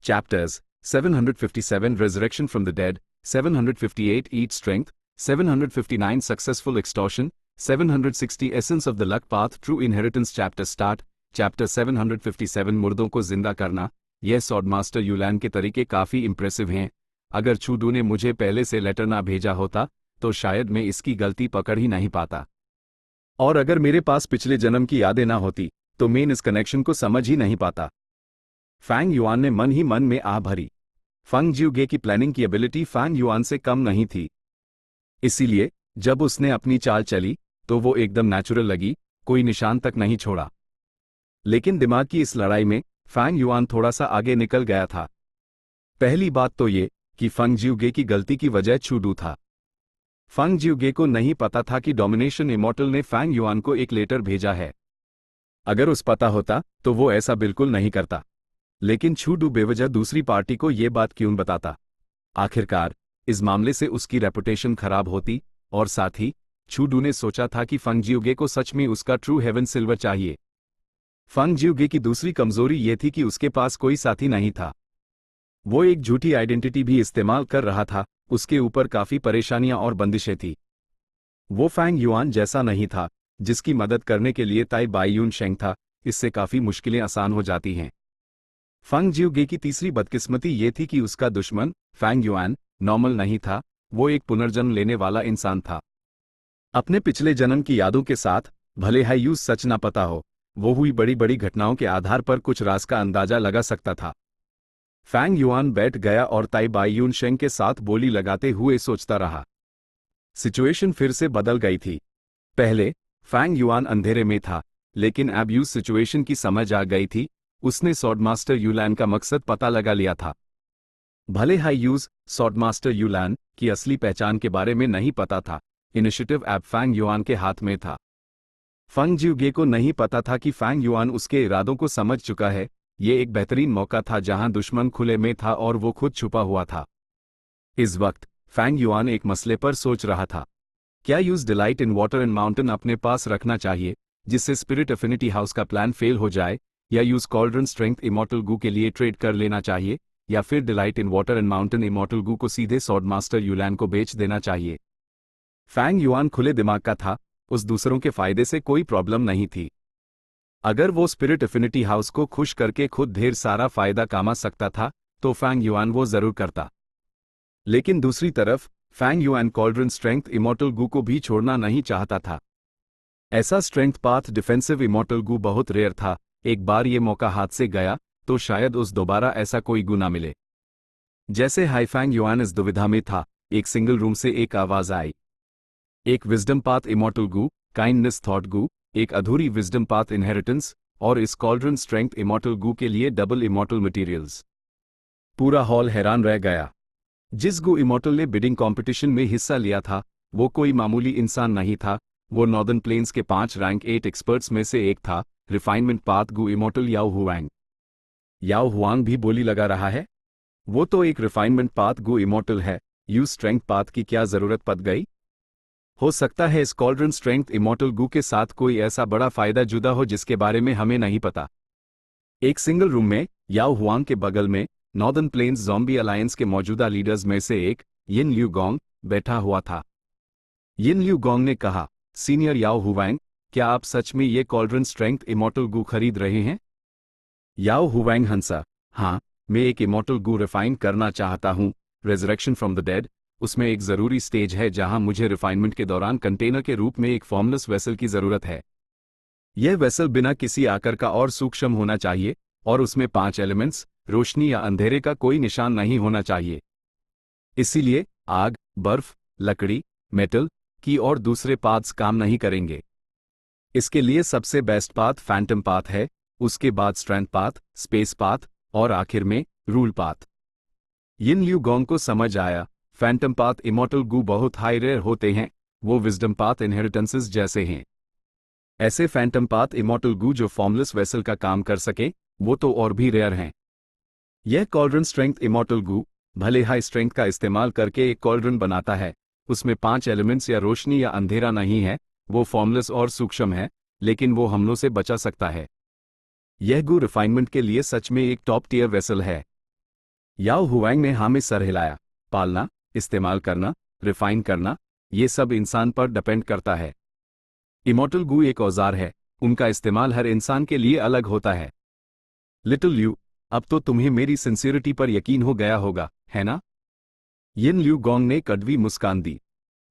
Chapters 757 Resurrection from the Dead, 758 Eat Strength, 759 Successful Extortion, 760 Essence of the Luck Path True Inheritance Chapter Start, Chapter 757 मुर्दों को जिंदा करना। यह सॉडमास्टर यूलैन के तरीके काफ़ी इम्प्रेसिव हैं। अगर छूडू ने मुझे पहले से लेटर ना भेजा होता तो शायद मैं इसकी गलती पकड़ ही नहीं पाता, और अगर मेरे पास पिछले जन्म की यादें ना होती तो मैं इस कनेक्शन को समझ ही नहीं पाता। फैंग युआन ने मन ही मन में आह भरी। फंग जिउगे की प्लानिंग की एबिलिटी फैंग युआन से कम नहीं थी, इसीलिए जब उसने अपनी चाल चली तो वो एकदम नेचुरल लगी, कोई निशान तक नहीं छोड़ा। लेकिन दिमाग की इस लड़ाई में फैंग युआन थोड़ा सा आगे निकल गया था। पहली बात तो ये कि फंग जिउगे की गलती की वजह छूडू था। फंग जिउगे को नहीं पता था कि डोमिनेशन इमॉर्टल ने फैंग युआन को एक लेटर भेजा है। अगर उस पता होता तो वो ऐसा बिल्कुल नहीं करता, लेकिन छूडू बेवजह दूसरी पार्टी को ये बात क्यों बताता। आखिरकार इस मामले से उसकी रेपुटेशन खराब होती, और साथ ही छूडू ने सोचा था कि फंग जिउगे को सच में उसका ट्रू हेवन सिल्वर चाहिए। फंग जिउगे की दूसरी कमजोरी ये थी कि उसके पास कोई साथी नहीं था। वो एक झूठी आइडेंटिटी भी इस्तेमाल कर रहा था, उसके ऊपर काफी परेशानियां और बंदिशें थी। वो फैंग युआन जैसा नहीं था जिसकी मदद करने के लिए ताई बाईयून शेंग था, इससे काफी मुश्किलें आसान हो जाती हैं। फंग जिउगे की तीसरी बदकिस्मती ये थी कि उसका दुश्मन फैंग युआन नॉर्मल नहीं था, वो एक पुनर्जन्म लेने वाला इंसान था। अपने पिछले जन्म की यादों के साथ, भले हाई यूज सच ना पता हो, वो हुई बड़ी बड़ी घटनाओं के आधार पर कुछ राज का अंदाजा लगा सकता था। फैंग युआन बैठ गया और ताई बाईयून शेंग के साथ बोली लगाते हुए सोचता रहा। सिचुएशन फिर से बदल गई थी। पहले फैंग युआन अंधेरे में था, लेकिन अब यूज सिचुएशन की समझ आ गई थी। उसने सॉडमास्टर यूलैन का मकसद पता लगा लिया था। भले हाई यूज सॉडमास्टर यूलैन की असली पहचान के बारे में नहीं पता था, इनिशिएटिव अब फैंग युआन के हाथ में था। फंग जिउगे को नहीं पता था कि फैंग युआन उसके इरादों को समझ चुका है। ये एक बेहतरीन मौका था जहां दुश्मन खुले में था और वो खुद छुपा हुआ था। इस वक्त फैंग युआन एक मसले पर सोच रहा था। क्या यूज delight in water and mountain अपने पास रखना चाहिए जिससे स्पिरिट एफिनिटी हाउस का प्लान फेल हो जाए, या यूज कॉल्ड्रन स्ट्रेंथ इमॉर्टल गू के लिए ट्रेड कर लेना चाहिए, या फिर delight in water and mountain immortal Gu को सीधे सॉडमास्टर यूलैन को बेच देना चाहिए। फैंग युआन खुले दिमाग का था, उस दूसरों के फायदे से कोई प्रॉब्लम नहीं थी। अगर वो स्पिरिट एफिनिटी हाउस को खुश करके खुद ढेर सारा फायदा कमा सकता था तो फैंग युआन वो जरूर करता। लेकिन दूसरी तरफ Fang Yuan cauldron strength immortal Gu को भी छोड़ना नहीं चाहता था। ऐसा strength path defensive immortal Gu बहुत रेयर था। एक बार ये मौका हाथ से गया तो शायद उस दोबारा ऐसा कोई गू ना मिले। जैसे हाई फैंग युआन इस दुविधा में था, एक सिंगल रूम से एक आवाज आई। एक विजडम पाथ इमॉर्टल गू, काइंडनेस थॉट गू, एक अधूरी विजडम पाथ इनहेरिटेंस, और इस कॉल्ड्रन स्ट्रेंथ इमॉर्टल गू के लिए डबल इमॉर्टल मटेरियल्स। पूरा हॉल हैरान रह गया। जिस गू इमॉर्टल ने बिडिंग कंपटीशन में हिस्सा लिया था वो कोई मामूली इंसान नहीं था, वो नॉर्दर्न प्लेन्स के 5 रैंक 8 एक्सपर्ट्स में से एक था, रिफाइनमेंट पाथ गू इमॉर्टल याओ हुआंग। याओ हुआंग भी बोली लगा रहा है। वो तो एक रिफाइनमेंट पाथ गू इमॉर्टल है, यूज स्ट्रेंथ पाथ की क्या जरूरत पड़ गई। हो सकता है इस कॉल्ड्रन स्ट्रेंथ इमॉर्टल गू के साथ कोई ऐसा बड़ा फायदा जुदा हो जिसके बारे में हमें नहीं पता। एक सिंगल रूम में याओ हुआंग के बगल में नॉर्दर्न प्लेन्स ज़ॉम्बी अलायंस के मौजूदा लीडर्स में से एक यिन ल्यू गोंग बैठा हुआ था। यिन ल्यू गोंग ने कहा, सीनियर याओ हुआंग, क्या आप सच में ये कॉल्ड्रन स्ट्रेंथ इमॉर्टल गू खरीद रहे हैं। याओ हुआंग हंसा, हाँ, मैं एक इमॉर्टल गू रिफाइन करना चाहता हूँ, रेजरेक्शन फ्रॉम द डेड। उसमें एक जरूरी स्टेज है जहां मुझे रिफाइनमेंट के दौरान कंटेनर के रूप में एक फॉर्मलेस वेसल की जरूरत है। यह वेसल बिना किसी आकार का और सूक्ष्म होना चाहिए, और उसमें 5 एलिमेंट्स, रोशनी या अंधेरे का कोई निशान नहीं होना चाहिए। इसीलिए आग, बर्फ, लकड़ी, मेटल की और दूसरे पाथ्स काम नहीं करेंगे। इसके लिए सबसे बेस्ट पाथ फैंटम पाथ है, उसके बाद स्ट्रेंथ पाथ, स्पेस पाथ, और आखिर में रूल पाथ। यिन ल्यू गोंग को समझ आया, फैंटम पाथ इमॉर्टल गू बहुत हाई रेयर होते हैं, वो विजडम पाथ इनहेरिटेंसेस जैसे हैं। ऐसे फैंटम पाथ इमॉर्टल गू जो फॉर्मलेस वेसल का काम कर सके, वो तो और भी रेयर हैं। यह कॉल्ड्रन स्ट्रेंथ इमॉर्टल गू भले हाई स्ट्रेंथ का इस्तेमाल करके एक कॉल्ड्रन बनाता है, उसमें 5 एलिमेंट्स या रोशनी या अंधेरा नहीं है, वो फॉर्मलेस और सूक्ष्म है, लेकिन वो हमलों से बचा सकता है। यह गू रिफाइनमेंट के लिए सच में एक टॉप टियर वेसल है। याओ हुआंग ने हाँ में सर हिलाया। पालना, इस्तेमाल करना, रिफाइन करना, ये सब इंसान पर डिपेंड करता है। इमॉर्टल गू एक औजार है, उनका इस्तेमाल हर इंसान के लिए अलग होता है। लिटिल ल्यू, अब तो तुम्हें मेरी सिंसियरिटी पर यकीन हो गया होगा, है ना? यिन ल्यू गोंग ने कड़वी मुस्कान दी।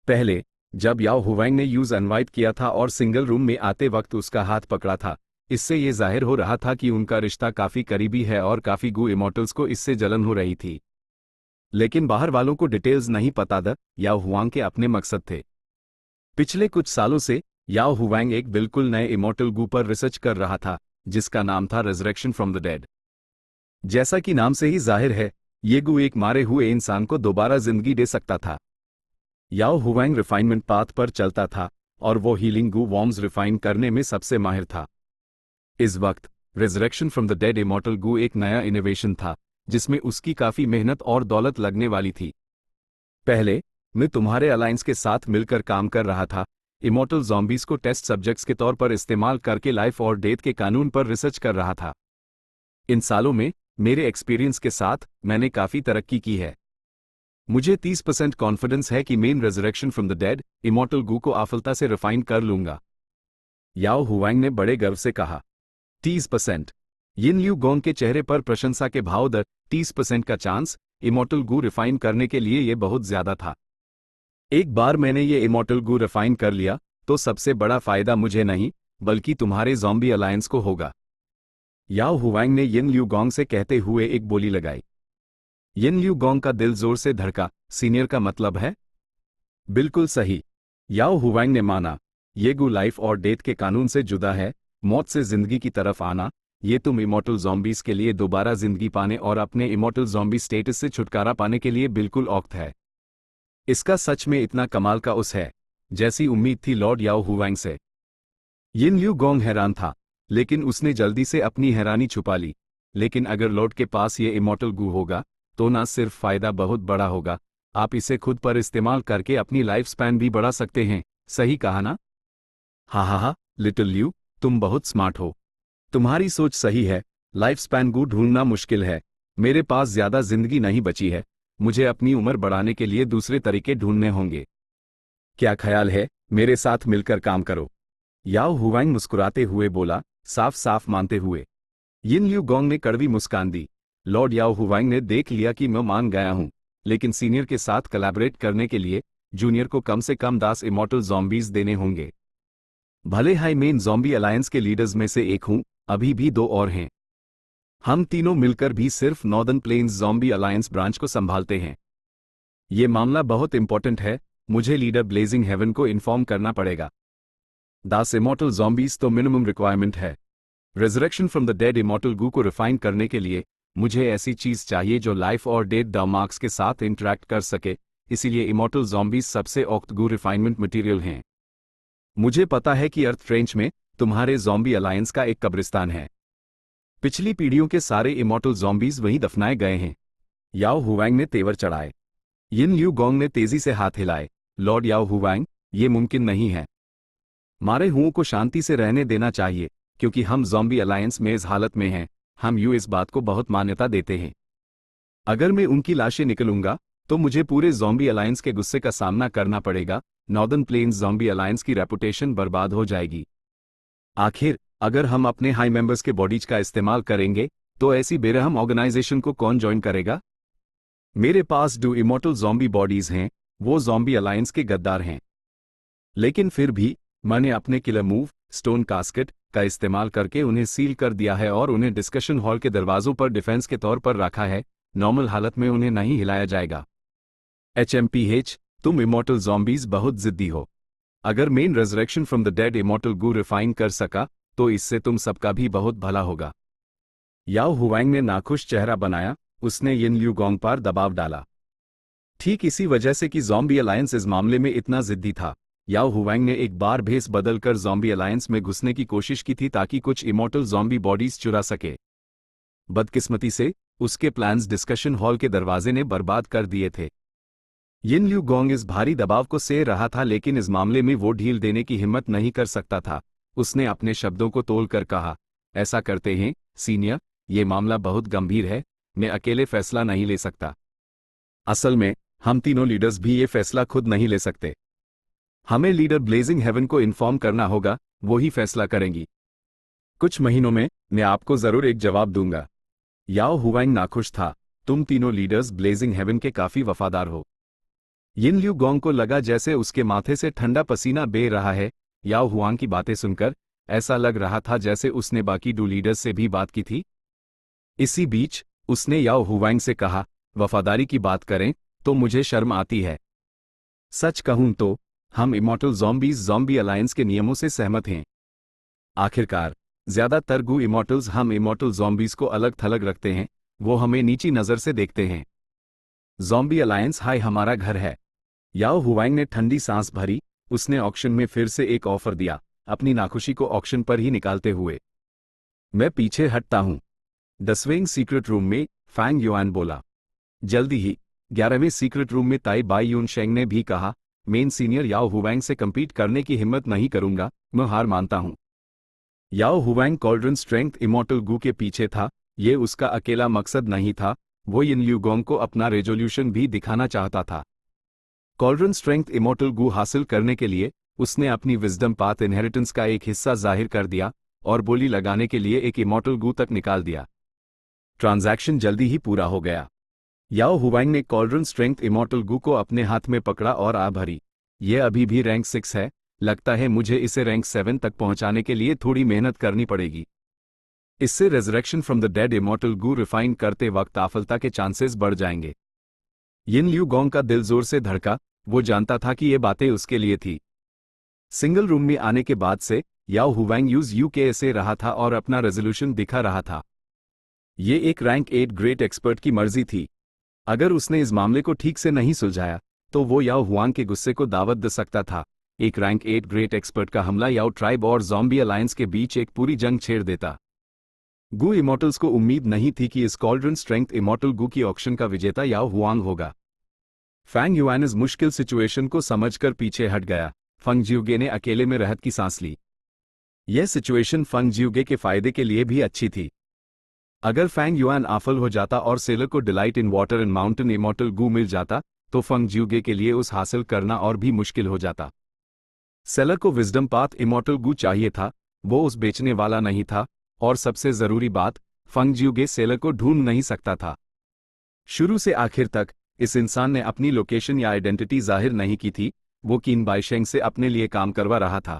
पहले जब याओ हुआंग ने यूज इनवाइट किया था और सिंगल रूम में आते वक्त उसका हाथ पकड़ा था, इससे ये जाहिर हो रहा था कि उनका रिश्ता काफी करीबी है और काफी गू इमॉर्टल्स को इससे जलन हो रही थी। लेकिन बाहर वालों को डिटेल्स नहीं पता था याओ हुआंग के अपने मकसद थे। पिछले कुछ सालों से याओ हुआंग एक बिल्कुल नए इमॉर्टल गू पर रिसर्च कर रहा था, जिसका नाम था रेजरेक्शन फ्रॉम द डेड। जैसा कि नाम से ही जाहिर है, ये गू एक मारे हुए इंसान को दोबारा जिंदगी दे सकता था। याओ हुआंग रिफाइनमेंट पाथ पर चलता था और वो हीलिंग गू वॉर्म्स रिफाइन करने में सबसे माहिर था। इस वक्त resurrection from the dead immortal Gu एक नया इनोवेशन था, जिसमें उसकी काफी मेहनत और दौलत लगने वाली थी। पहले मैं तुम्हारे अलायंस के साथ मिलकर काम कर रहा था, इमॉर्टल ज़ॉम्बीज को टेस्ट सब्जेक्ट्स के तौर पर इस्तेमाल करके लाइफ और डेथ के कानून पर रिसर्च कर रहा था। इन सालों में मेरे एक्सपीरियंस के साथ मैंने काफी तरक्की की है। मुझे 30% कॉन्फिडेंस है कि मेन resurrection from the dead immortal Gu को आफलता से रिफाइन कर लूंगा। याओ हुआंग ने बड़े गर्व से कहा। 30%? यिन ल्यू गोंग के चेहरे पर प्रशंसा के भाव दर। 30% का चांस इमॉर्टल गू रिफाइन करने के लिए यह बहुत ज्यादा था। एक बार मैंने ये इमॉर्टल गू रिफाइन कर लिया तो सबसे बड़ा फायदा मुझे नहीं बल्कि तुम्हारे ज़ॉम्बी अलायंस को होगा। याओ हुआंग ने यिन ल्यू गोंग से कहते हुए एक बोली लगाई। यिन ल्यू गोंग का दिल जोर से धड़का। सीनियर का मतलब है? बिल्कुल सही। याओ हुआंग ने माना। ये गू लाइफ और डेथ के कानून से जुदा है, मौत से जिंदगी की तरफ आना। ये तुम इमॉर्टल ज़ॉम्बीज के लिए दोबारा जिंदगी पाने और अपने इमॉर्टल ज़ॉम्बी स्टेटस से छुटकारा पाने के लिए बिल्कुल औक्त है। इसका सच में इतना कमाल का उस है जैसी उम्मीद थी लॉर्ड याओ हुआंग से। यिन ल्यू गोंग हैरान था, लेकिन उसने जल्दी से अपनी हैरानी छुपा ली। लेकिन अगर लॉर्ड के पास ये इमॉर्टल गू होगा तो ना सिर्फ फायदा बहुत बड़ा होगा, आप इसे खुद पर इस्तेमाल करके अपनी लाइफ स्पैन भी बढ़ा सकते हैं। सही कहा ना? हा, लिटिल ल्यू, तुम बहुत स्मार्ट हो। तुम्हारी सोच सही है। लाइफ स्पैन गू ढूंढना मुश्किल है। मेरे पास ज्यादा जिंदगी नहीं बची है, मुझे अपनी उम्र बढ़ाने के लिए दूसरे तरीके ढूंढने होंगे। क्या ख्याल है, मेरे साथ मिलकर काम करो? याओ हुआंग मुस्कुराते हुए बोला, साफ साफ मानते हुए। यिन ल्यू गोंग ने कड़वी मुस्कान दी। लॉर्ड याओ हुआंग ने देख लिया कि मैं मान गया हूं, लेकिन सीनियर के साथ कोलैबोरेट करने के लिए जूनियर को कम से कम 10 इमॉर्टल ज़ॉम्बीज देने होंगे। भले हाई मेन ज़ॉम्बी अलायंस के लीडर्स में से एक हूं, अभी भी 2 और हैं। हम तीनों मिलकर भी सिर्फ northern plains zombie alliance branch को संभालते हैं। ये मामला बहुत इंपॉर्टेंट है, मुझे लीडर ब्लेजिंग हेवन को इन्फॉर्म करना पड़ेगा। 10 इमॉर्टल ज़ॉम्बीज तो मिनिमम रिक्वायरमेंट है। Resurrection from the dead immortal Gu को रिफाइन करने के लिए मुझे ऐसी चीज चाहिए जो लाइफ और डेथ डाउमार्क्स के साथ इंटरैक्ट कर सके, इसीलिए इमॉर्टल ज़ॉम्बीज सबसे औक्त गू रिफाइनमेंट मटेरियल हैं। मुझे पता है कि अर्थ ट्रेंच में तुम्हारे ज़ॉम्बी अलायंस का एक कब्रिस्तान है। पिछली पीढ़ियों के सारे इमॉर्टल ज़ॉम्बीज वहीं दफनाए गए हैं। याओ हुआंग ने तेवर चढ़ाए। यिन ल्यू गोंग ने तेजी से हाथ हिलाए। लॉर्ड याओ हुआंग, ये मुमकिन नहीं है। मारे हुओं को शांति से रहने देना चाहिए, क्योंकि हम ज़ॉम्बी अलायंस में इस हालत में हैं, हम इस बात को बहुत मान्यता देते हैं। अगर मैं उनकी लाशें निकलूंगा तो मुझे पूरे ज़ॉम्बी अलायंस के गुस्से का सामना करना पड़ेगा। नॉर्दर्न प्लेन्स ज़ॉम्बी अलायंस की रेपुटेशन बर्बाद हो जाएगी। आखिर अगर हम अपने हाई मेंबर्स के बॉडीज का इस्तेमाल करेंगे तो ऐसी बेरहम ऑर्गेनाइजेशन को कौन ज्वाइन करेगा? मेरे पास 2 इमॉर्टल ज़ॉम्बी बॉडीज हैं, वो ज़ॉम्बी अलायंस के गद्दार हैं। लेकिन फिर भी मैंने अपने किलर मूव स्टोन कास्केट का इस्तेमाल करके उन्हें सील कर दिया है और उन्हें डिस्कशन हॉल के दरवाजों पर डिफेंस के तौर पर रखा है। नॉर्मल हालत में उन्हें नहीं हिलाया जाएगा। HMPH, तुम इमॉर्टल ज़ॉम्बीज बहुत जिद्दी हो। अगर मेन resurrection from the dead immortal Gu refine कर सका तो इससे तुम सबका भी बहुत भला होगा। याओ हुआंग ने नाखुश चेहरा बनाया। उसने यिन ल्यू गोंग पर दबाव डाला। ठीक इसी वजह से कि ज़ॉम्बी अलायंस इस मामले में इतना जिद्दी था, याओ हुआंग ने एक बार भेस बदलकर ज़ॉम्बी अलायंस में घुसने की कोशिश की थी ताकि कुछ इमॉर्टल ज़ॉम्बी बॉडीज चुरा सके। बदकिस्मती से उसके प्लान्स डिस्कशन हॉल के दरवाजे ने बर्बाद कर दिए थे। यिन ल्यू गोंग इस भारी दबाव को सह रहा था, लेकिन इस मामले में वो ढील देने की हिम्मत नहीं कर सकता था। उसने अपने शब्दों को तोल कर कहा, ऐसा करते हैं सीनियर, ये मामला बहुत गंभीर है, मैं अकेले फैसला नहीं ले सकता। असल में हम तीनों लीडर्स भी ये फैसला खुद नहीं ले सकते। हमें लीडर ब्लेजिंग हेवन को इन्फॉर्म करना होगा, वो ही फैसला करेंगी। कुछ महीनों में मैं आपको जरूर एक जवाब दूंगा। याओ हुआंग नाखुश था। तुम तीनों लीडर्स ब्लेजिंग हेवन के काफी वफादार हो। यिन ल्यू गोंग को लगा जैसे उसके माथे से ठंडा पसीना बह रहा है। याओ हुआंग की बातें सुनकर ऐसा लग रहा था जैसे उसने बाकी 2 लीडर्स से भी बात की थी। इसी बीच उसने याओ हुआंग से कहा, वफादारी की बात करें तो मुझे शर्म आती है। सच कहूं तो हम इमॉर्टल ज़ॉम्बी अलायंस के नियमों से सहमत हैं। आखिरकार ज्यादातर गू इमॉर्टल्स हम इमॉर्टल ज़ॉम्बीज को अलग थलग रखते हैं, वो हमें नीची नजर से देखते हैं। ज़ॉम्बी अलायंस हाय हमारा घर है। याओ हुआंग ने ठंडी सांस भरी। उसने ऑक्शन में फिर से एक ऑफर दिया, अपनी नाखुशी को ऑक्शन पर ही निकालते हुए। मैं पीछे हटता हूं। 10वें सीक्रेट रूम में फैंग युआन बोला। जल्दी ही 11वें सीक्रेट रूम में ताई बाई यून शेंग ने भी कहा, मेन सीनियर याओ हुआंग से कम्पीट करने की हिम्मत नहीं करूंगा, मैं हार मानता हूं। याओ Huang cauldron strength immortal Gu के पीछे था। ये उसका अकेला मकसद नहीं था, वो यिन ल्यू गोंग को अपना रेजोल्यूशन भी दिखाना चाहता था। कॉल्ड्रन स्ट्रेंथ इमॉर्टल गू हासिल करने के लिए उसने अपनी विजडम पाथ इनहेरिटेंस का एक हिस्सा जाहिर कर दिया और बोली लगाने के लिए एक इमॉर्टल गू तक निकाल दिया। ट्रांजैक्शन जल्दी ही पूरा हो गया। याओ हुआंग ने कॉल्ड्रन स्ट्रेंथ इमॉर्टल गू को अपने हाथ में पकड़ा और आ भरी। ये अभी भी रैंक 6 है, लगता है मुझे इसे रैंक 7 तक पहुंचाने के लिए थोड़ी मेहनत करनी पड़ेगी। इससे resurrection from the dead immortal Gu refine करते वक्त सफलता के चांसेस बढ़ जाएंगे। यिन ल्यू गोंग का दिल जोर से धड़का, वो जानता था कि ये बातें उसके लिए थी। सिंगल रूम में आने के बाद से याओ हुआंग यूके रहा था और अपना रेजोल्यूशन दिखा रहा था। ये एक रैंक 8 ग्रेट एक्सपर्ट की मर्जी थी। अगर उसने इस मामले को ठीक से नहीं सुलझाया तो वो याओ हुआंग के गुस्से को दावत दे सकता था। एक रैंक 8 ग्रेट एक्सपर्ट का हमला याओ ट्राइब और ज़ॉम्बी अलायंस के बीच एक पूरी जंग छेड़ देता। गू इमॉर्टल्स को उम्मीद नहीं थी कि इस कॉल्ड्रन स्ट्रेंथ इमॉर्टल गू की ऑक्शन का विजेता याओ हुआंग होगा। फैंग युआन इस मुश्किल सिचुएशन को समझकर पीछे हट गया। फंग जिउगे ने अकेले में राहत की सांस ली। यह सिचुएशन फंग जिउगे के फायदे के लिए भी अच्छी थी। अगर फैंग युआन आफल हो जाता और सेलर को delight in water and mountain immortal Gu मिल जाता तो फंग जिउगे के लिए उस हासिल करना और भी मुश्किल हो जाता। सेलर को विजडम पाथ इमॉर्टल गू चाहिए था, वो उस बेचने वाला नहीं था, और सबसे जरूरी बात, फंग जिउगे सेलर को ढूंढ नहीं सकता था। शुरू से आखिर तक इस इंसान ने अपनी लोकेशन या आइडेंटिटी जाहिर नहीं की थी, वो किन बाइशेंग से अपने लिए काम करवा रहा था।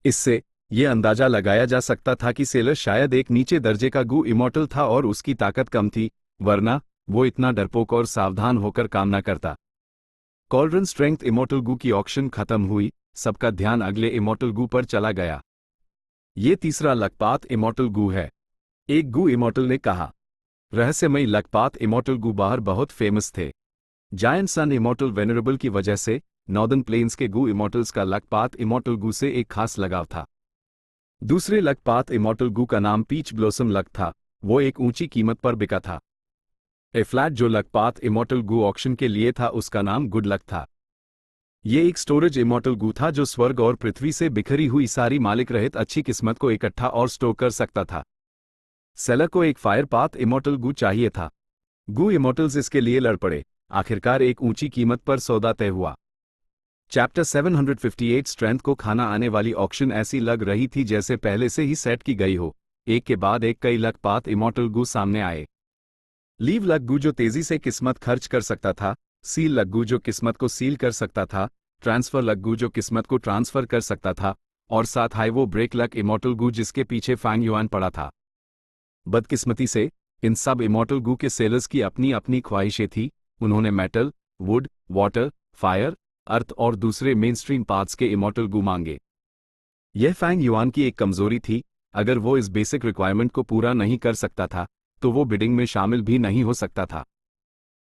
इससे यह अंदाजा लगाया जा सकता था कि सेलर शायद एक नीचे दर्जे का गू इमॉर्टल था और उसकी ताकत कम थी, वरना वो इतना डरपोक और सावधान होकर काम न करता। कॉल्ड्रन स्ट्रेंथ इमॉर्टल गू की ऑक्शन खत्म हुई, सबका ध्यान अगले इमॉर्टल गू पर चला गया। ये तीसरा लकपात इमॉर्टल गू है, एक गू इमॉर्टल ने कहा। रहस्यमयी लकपात इमॉर्टल गू बाहर बहुत फेमस थे। जायंट सन इमॉर्टल वेनरेबल की वजह से नॉर्दर्न प्लेन्स के गू इमॉर्टल्स का लकपात इमॉर्टल गू से एक खास लगाव था। दूसरे लकपात इमॉर्टल गू का नाम पीच ब्लॉसम लक था, वो एक ऊंची कीमत पर बिका था। ए फ्लैट जो लकपात इमॉर्टल गू ऑक्शन के लिए था उसका नाम गुड लक था। ये एक स्टोरेज इमॉर्टल गू था जो स्वर्ग और पृथ्वी से बिखरी हुई सारी मालिक रहित अच्छी किस्मत को इकट्ठा और स्टोर कर सकता था। सेलर को एक फायर पाथ इमॉर्टल गू चाहिए था। गू इमॉर्टल्स इसके लिए लड़ पड़े। आखिरकार एक ऊंची कीमत पर सौदा तय हुआ। चैप्टर 758 स्ट्रेंथ को खाना आने वाली ऑक्शन ऐसी लग रही थी जैसे पहले से ही सेट की गई हो। एक के बाद एक कई लकपात इमॉर्टल गू सामने आए। लीव लक गू जो तेजी से किस्मत खर्च कर सकता था, सील लक गू जो किस्मत को सील कर सकता था, ट्रांसफर लक गू जो किस्मत को ट्रांसफर कर सकता था, और साथ हाई वो ब्रेक लक इमॉर्टल गू जिसके पीछे फैंग युआन पड़ा था। बदकिस्मती से इन सब इमॉर्टल गू के सेलर्स की अपनी अपनी ख्वाहिशें थी। उन्होंने मेटल, वुड, वाटर, फायर, अर्थ और दूसरे मेनस्ट्रीम पाथ्स के इमॉर्टल गू मांगे। यह फैंग युआन की एक कमजोरी थी। अगर वो इस बेसिक रिक्वायरमेंट को पूरा नहीं कर सकता था तो वो बिडिंग में शामिल भी नहीं हो सकता था।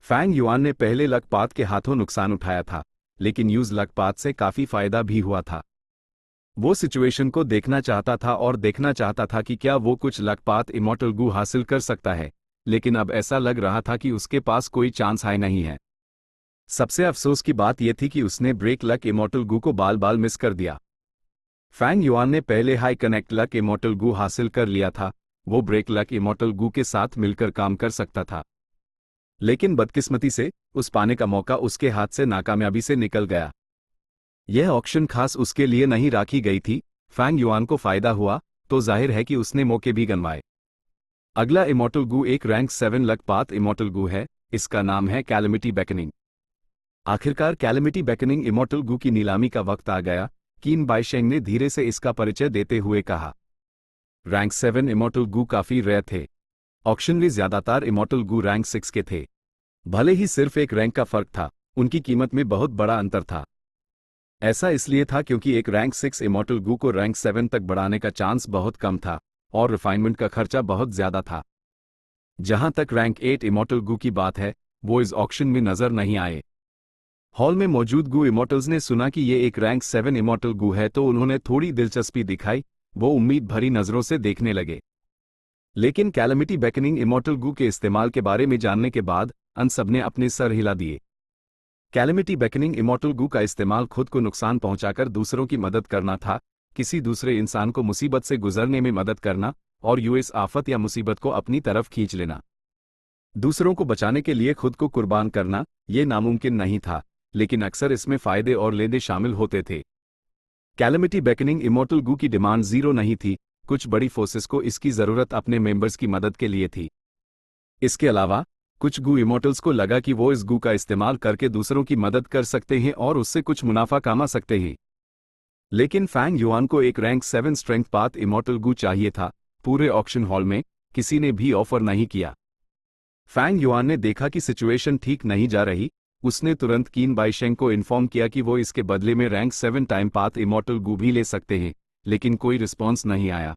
फैंग युआन ने पहले लकपात के हाथों नुकसान उठाया था, लेकिन यूज लकपात से काफी फायदा भी हुआ था। वो सिचुएशन को देखना चाहता था और देखना चाहता था कि क्या वो कुछ लकपात इमॉर्टल गू हासिल कर सकता है, लेकिन अब ऐसा लग रहा था कि उसके पास कोई चांस हाई नहीं है। सबसे अफसोस की बात यह थी कि उसने ब्रेक लक इमॉर्टल गू को बाल बाल मिस कर दिया। फैंग युआन ने पहले high connect luck immortal Gu हासिल कर लिया था, वो ब्रेक लक इमॉर्टल गू के साथ मिलकर काम कर सकता था। लेकिन बदकिस्मती से उस पाने का मौका उसके हाथ से नाकामयाबी से निकल गया। यह ऑक्शन खास उसके लिए नहीं रखी गई थी। फैंग युआन को फायदा हुआ तो जाहिर है कि उसने मौके भी गंवाए। अगला इमॉर्टल गू एक rank 7 luck path immortal Gu है। इसका नाम है कैलेमिटी बेकनिंग। आखिरकार कैलेमिटी बेकनिंग इमॉर्टल गू की नीलामी का वक्त आ गया। कीन बाइशेंग ने धीरे से इसका परिचय देते हुए कहा। रैंक 7 इमॉर्टल गू काफी रेयर थे। ऑक्शन में ज्यादातर इमॉर्टल गू रैंक 6 के थे। भले ही सिर्फ एक रैंक का फर्क था, उनकी कीमत में बहुत बड़ा अंतर था। ऐसा इसलिए था क्योंकि एक रैंक 6 इमॉर्टल गू को रैंक 7 तक बढ़ाने का चांस बहुत कम था और रिफाइनमेंट का खर्चा बहुत ज्यादा था। जहां तक रैंक 8 इमॉर्टल गू की बात है, वो इस ऑक्शन में नजर नहीं आए। हॉल में मौजूद गू इमॉर्टल्स ने सुना कि ये एक रैंक 7 इमॉर्टल गू है तो उन्होंने थोड़ी दिलचस्पी दिखाई। वो उम्मीद भरी नजरों से देखने लगे। लेकिन कैलेमिटी बेकनिंग इमॉर्टल गू के इस्तेमाल के बारे में जानने के बाद अन सबने अपने सर हिला दिए। कैलेमिटी बेकनिंग इमॉर्टल गू का इस्तेमाल खुद को नुकसान पहुंचाकर दूसरों की मदद करना था, किसी दूसरे इंसान को मुसीबत से गुजरने में मदद करना और यूएस आफत या मुसीबत को अपनी तरफ खींच लेना। दूसरों को बचाने के लिए खुद को कुर्बान करना ये नामुमकिन नहीं था, लेकिन अक्सर इसमें फायदे और लेदे शामिल होते थे। कैलेमिटी बेकनिंग इमॉर्टल गू की डिमांड जीरो नहीं थी। कुछ बड़ी फोर्सेस को इसकी जरूरत अपने मेंबर्स की मदद के लिए थी। इसके अलावा कुछ गू इमॉर्टल्स को लगा कि वो इस गू का इस्तेमाल करके दूसरों की मदद कर सकते हैं और उससे कुछ मुनाफा कमा सकते हैं। लेकिन फैंग युआन को एक रैंक 7 स्ट्रेंथ पाथ इमॉर्टल गू चाहिए था। पूरे ऑक्शन हॉल में किसी ने भी ऑफर नहीं किया। फैंग युआन ने देखा कि सिचुएशन ठीक नहीं जा रही। उसने तुरंत कीन बाइशेंग को इन्फॉर्म किया कि वो इसके बदले में रैंक 7 टाइम पाथ इमॉर्टल गू भी ले सकते हैं, लेकिन कोई रिस्पॉन्स नहीं आया।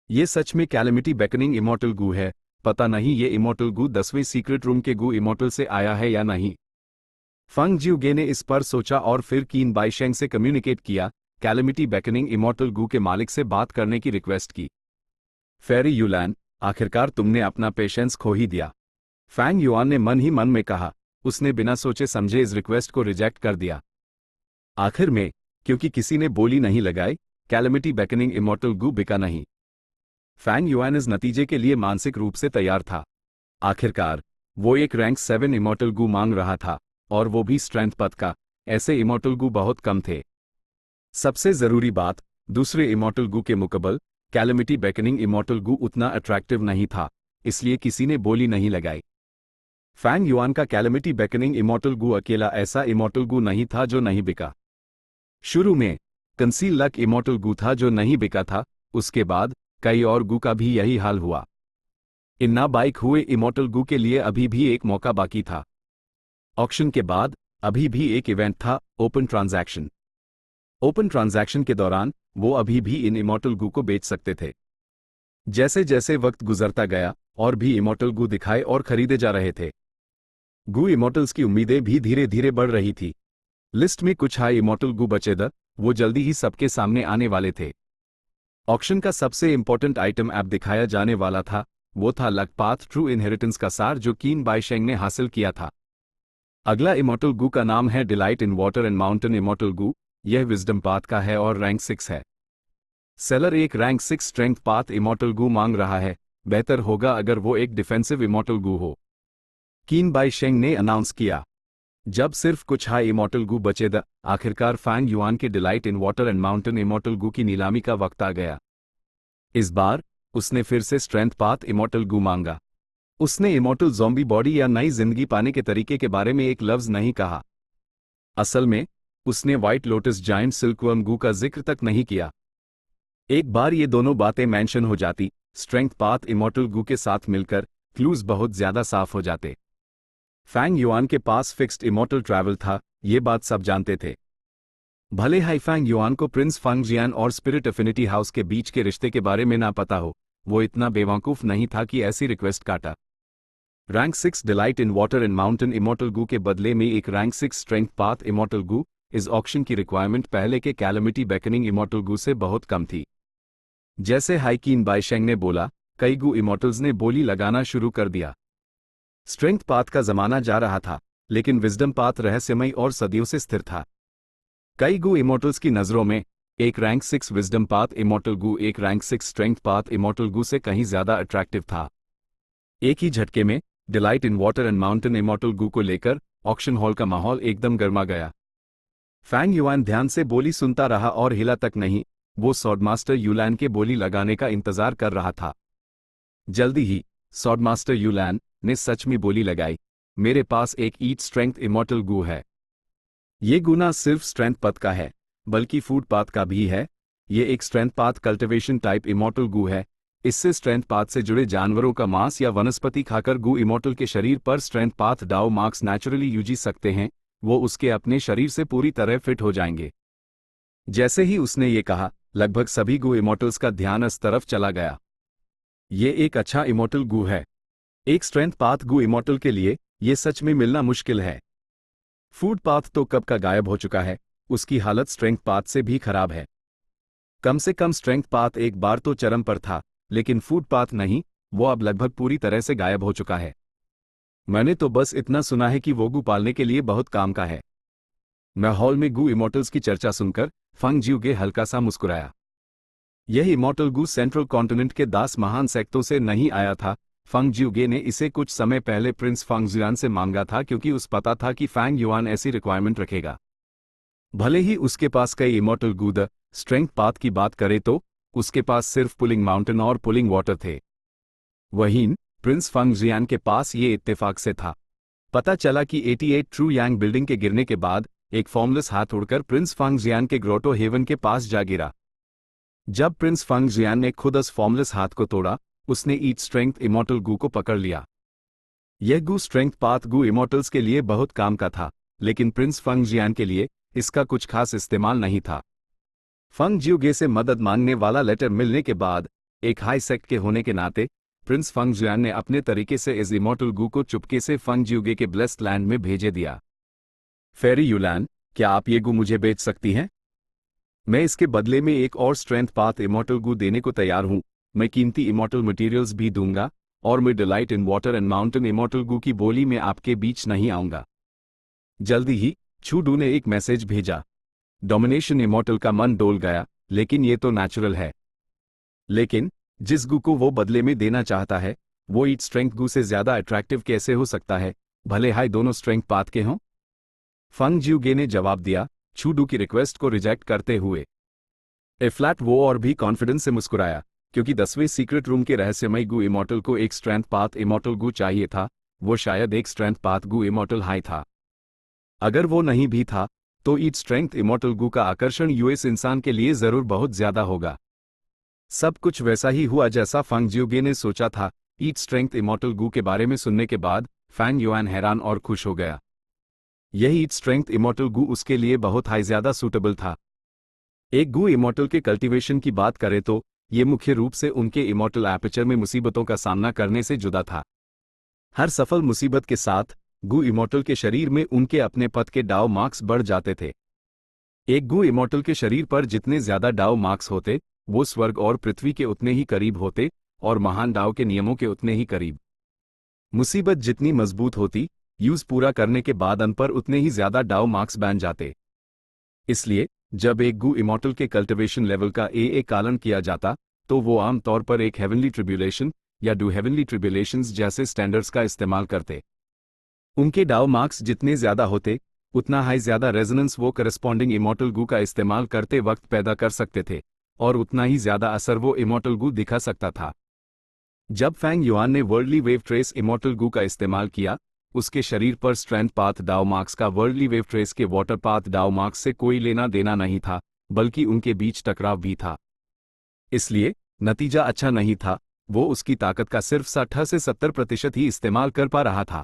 ये सच में कैलेमिटी बेकनिंग इमॉर्टल गू है। पता नहीं ये इमॉर्टल गू 10वें सीक्रेट रूम के गू इमॉर्टल से आया है या नहीं। फंग जिउगे ने इस पर सोचा और फिर कीन बाइशेंग से कम्युनिकेट किया। कैलेमिटी बेकनिंग इमॉर्टल गू के मालिक से बात करने की रिक्वेस्ट की। फेरी यूलैन, आखिरकार तुमने अपना पेशेंस खो ही दिया, फैंग युआन ने मन ही मन में कहा। उसने बिना सोचे समझे इस रिक्वेस्ट को रिजेक्ट कर दिया। आखिर में क्योंकि किसी ने बोली नहीं लगाई, कैलेमिटी बेकनिंग इमॉर्टल गू बिका नहीं। फैंग युआन इस नतीजे के लिए मानसिक रूप से तैयार था। आखिरकार वो एक रैंक 7 इमॉर्टल गू मांग रहा था, और वो भी स्ट्रेंथ पद का। ऐसे इमॉर्टल गू बहुत कम थे। सबसे जरूरी बात, दूसरे इमॉर्टल गू के मुकाबले कैलेमिटी बेकनिंग इमॉर्टल गू उतना अट्रैक्टिव नहीं था, इसलिए किसी ने बोली नहीं लगाई। फैंग युआन का कैलेमिटी बेकनिंग इमॉर्टल गू अकेला ऐसा इमॉर्टल गू नहीं था जो नहीं बिका। शुरू में कंसील लक इमॉर्टल गू था जो नहीं बिका था। उसके बाद कई और गू का भी यही हाल हुआ। इन ना बाइक हुए इमॉर्टल गू के लिए अभी भी एक मौका बाकी था। ऑक्शन के बाद अभी भी एक इवेंट था, ओपन ट्रांजैक्शन। ओपन ट्रांजैक्शन के दौरान वो अभी भी इन इमॉर्टल गू को बेच सकते थे। जैसे जैसे वक्त गुजरता गया और भी इमॉर्टल गू दिखाए और खरीदे जा रहे थे। गू इमॉर्टल्स की उम्मीदें भी धीरे धीरे बढ़ रही थी। लिस्ट में कुछ हाई इमॉर्टल गू बचे थे, वो जल्दी ही सबके सामने आने वाले थे। ऑक्शन का सबसे इंपॉर्टेंट आइटम ऐप दिखाया जाने वाला था। वो था लक पाथ ट्रू इनहेरिटेंस का सार जो कीन बाइशेंग ने हासिल किया था। अगला इमॉर्टल गू का नाम है delight in water and mountain immortal Gu. यह विजडम पाथ का है और रैंक 6 है। सेलर एक रैंक 6 स्ट्रेंथ पाथ इमॉर्टल गू मांग रहा है। बेहतर होगा अगर वो एक डिफेंसिव इमॉर्टल गू हो, कीन बाइशेंग ने अनाउंस किया। जब सिर्फ कुछ हाई इमॉर्टल गू बचे थे, आखिरकार फैंग युआन के delight in water and mountain immortal Gu की नीलामी का वक्त आ गया। इस बार उसने फिर से स्ट्रेंथ पाथ इमॉर्टल गू मांगा। उसने इमॉर्टल ज़ॉम्बी बॉडी या नई जिंदगी पाने के तरीके के बारे में एक लफ्ज नहीं कहा। असल में उसने व्हाइट लोटस जायंट सिल्कवर्म गू का जिक्र तक नहीं किया। एक बार ये दोनों बातें मेंशन हो जाती, स्ट्रेंथ पाथ इमॉर्टल गू के साथ मिलकर क्लूज बहुत ज्यादा साफ हो जाते। फैंग युआन के पास फिक्स्ड इमॉर्टल ट्रैवल था, ये बात सब जानते थे। भले हाई फैंग युआन को प्रिंस फंग जियान और स्पिरिट एफिनिटी हाउस के बीच के रिश्ते के बारे में ना पता हो, वो इतना बेवकूफ नहीं था कि ऐसी रिक्वेस्ट काटा। Rank 6 delight in water and mountain immortal Gu के बदले में एक rank 6 strength path immortal Gu. इस ऑक्शन की रिक्वायरमेंट पहले के कैलेमिटी बेकनिंग इमॉर्टल गू से बहुत कम थी। जैसे हाई कीन बाइशेंग ने बोला, कई गू इमॉर्टल्स ने बोली लगाना शुरू कर दिया। स्ट्रेंथ पाथ का जमाना जा रहा था, लेकिन विजडम पाथ रहस्यमय और सदियों से स्थिर था। कई गू इमॉर्टल्स की नजरों में एक rank 6 wisdom path immortal Gu एक rank 6 strength path immortal Gu से कहीं ज्यादा अट्रैक्टिव था। एक ही झटके में delight in water and mountain immortal Gu को लेकर ऑक्शन हॉल का माहौल एकदम गर्मा गया। फैंग युआन ध्यान से बोली सुनता रहा और हिला तक नहीं, वो स्वॉर्डमास्टर यूलैन के बोली लगाने का इंतजार कर रहा था। जल्दी ही स्वॉर्डमास्टर यूलैन ने सच में बोली लगाई, मेरे पास एक ईट स्ट्रेंथ इमॉर्टल गू है। ये गू ना सिर्फ स्ट्रेंथ पथ का है बल्कि फूड पाथ का भी है। ये एक strength path cultivation type immortal Gu है। इससे स्ट्रेंथ पाथ से जुड़े जानवरों का मांस या वनस्पति खाकर गू इमॉर्टल के शरीर पर स्ट्रेंथ पाथ डाउ मार्क्स नेचुरली यूज सकते हैं। वो उसके अपने शरीर से पूरी तरह फिट हो जाएंगे। जैसे ही उसने ये कहा, लगभग सभी गू इमॉर्टल्स का ध्यान इस तरफ चला गया। ये एक अच्छा इमॉर्टल गू है। एक स्ट्रेंथ पाथ गू इमॉर्टल के लिए ये सच में मिलना मुश्किल है। फूड पाथ तो कब का गायब हो चुका है, उसकी हालत स्ट्रेंथ पाथ से भी खराब है। कम से कम स्ट्रेंथ पाथ एक बार तो चरम पर था, लेकिन फूड पाथ नहीं, वो अब लगभग पूरी तरह से गायब हो चुका है। मैंने तो बस इतना सुना है कि वो गू पालने के लिए बहुत काम का है। मैं हॉल में गू इमॉर्टल्स की चर्चा सुनकर फंग जिउगे हल्का सा मुस्कुराया। यह इमॉर्टल गू सेंट्रल कॉन्टिनेंट के 10 महान सेक्टों से नहीं आया था। फंग जिउगे ने इसे कुछ समय पहले प्रिंस फंगजुआन से मांगा था क्योंकि उस पता था कि फैंग युआन ऐसी रिक्वायरमेंट रखेगा। भले ही उसके पास कई immortal Gu the strength path की बात करे तो उसके पास सिर्फ पुलिंग माउंटेन और पुलिंग वाटर थे। वहीं प्रिंस फंगजियान के पास ये इत्तेफाक से था। पता चला कि 88 ट्रू यांग बिल्डिंग के गिरने के बाद एक फॉर्मलेस हाथ उड़कर प्रिंस फंगजियान के ग्रोटो हेवन के पास जा गिरा। जब प्रिंस फंगजियान ने खुद उस फॉर्मलेस हाथ को तोड़ा, उसने ईट स्ट्रेंथ इमॉर्टल गू को पकड़ लिया। यह गू स्ट्रेंथ पाथ गू इमॉर्टल्स के लिए बहुत काम का था, लेकिन प्रिंस फंगजियान के लिए इसका कुछ खास इस्तेमाल नहीं था। फंग जिउगे से मदद मांगने वाला लेटर मिलने के बाद एक हाई सेक्ट के होने के नाते प्रिंस फंगजियान ने अपने तरीके से इस इमॉर्टल गू को चुपके से फंग जिउगे के ब्लेस्ड लैंड में भेजे दिया। फेरी यूलैन, क्या आप ये गू मुझे बेच सकती हैं? मैं इसके बदले में एक और स्ट्रेंथ पाथ इमॉर्टल गू देने को तैयार हूं। मैं कीमती इमॉर्टल मटेरियल्स भी दूंगा और मैं delight in water and mountain immortal Gu की बोली में आपके बीच नहीं आऊंगा। जल्दी ही छूडू ने एक मैसेज भेजा। डोमिनेशन इमॉर्टल का मन डोल गया, लेकिन ये तो नेचुरल है। लेकिन जिस गू को वो बदले में देना चाहता है, वो ईट स्ट्रेंथ गू से ज्यादा अट्रैक्टिव कैसे हो सकता है, भले हाई दोनों स्ट्रेंथ पाथ के हों? फंग जिउगे ने जवाब दिया, छूडू की रिक्वेस्ट को रिजेक्ट करते हुए। ए फ्लैट वो और भी कॉन्फिडेंस से मुस्कुराया, क्योंकि 10वें सीक्रेट रूम के रहस्यमय गू इमॉर्टल को एक स्ट्रेंथ पाथ इमॉर्टल गू चाहिए था। वो शायद एक स्ट्रेंथ पाथ गू इमॉर्टल हाई था। अगर वो नहीं भी था तो ईट स्ट्रेंथ इमॉर्टल गू का आकर्षण यूएस इंसान के लिए जरूर बहुत ज्यादा होगा। सब कुछ वैसा ही हुआ जैसा फंग जिउगे ने सोचा था। ईट स्ट्रेंथ इमॉर्टल गू के बारे में सुनने के बाद फैंग युआन हैरान और खुश हो गया। यह ईट स्ट्रेंथ इमॉर्टल गू उसके लिए बहुत हाई ज्यादा सूटेबल था। एक गू इमॉर्टल के कल्टीवेशन की बात करें तो ये मुख्य रूप से उनके इमॉर्टल एपर्चर में मुसीबतों का सामना करने से जुदा था। हर सफल मुसीबत के साथ गू इमॉर्टल के शरीर में उनके अपने पथ के डाउ मार्क्स बढ़ जाते थे। एक गू इमॉर्टल के शरीर पर जितने ज्यादा डाउ मार्क्स होते, वो स्वर्ग और पृथ्वी के उतने ही करीब होते और महान डाउ के नियमों के उतने ही करीब। मुसीबत जितनी मजबूत होती, यूज पूरा करने के बाद अन पर उतने ही ज्यादा डाउ मार्क्स बन जाते। इसलिए जब एक गू इमॉर्टल के कल्टिवेशन लेवल का कालन किया जाता, तो वो आमतौर पर एक हेवनली ट्रिब्यूलेशन या डू हेवनली ट्रिब्यूलेशंस जैसे स्टैंडर्ड्स का इस्तेमाल करते। उनके डाउ मार्क्स जितने ज्यादा होते, उतना हाई ज्यादा रेजोनेंस वो करस्पॉन्डिंग इमॉर्टल गू का इस्तेमाल करते वक्त पैदा कर सकते थे, और उतना ही ज्यादा असर वो इमॉर्टल गू दिखा सकता था। जब फैंग युआन ने worldly wave trace immortal Gu का इस्तेमाल किया, उसके शरीर पर स्ट्रेंथ पाथ डाउ मार्क्स का वर्ल्डली वेव ट्रेस के वाटर पाथ डाउ मार्क्स से कोई लेना देना नहीं था, बल्कि उनके बीच टकराव भी था। इसलिए नतीजा अच्छा नहीं था। वो उसकी ताकत का सिर्फ 60 से 70% ही इस्तेमाल कर पा रहा था।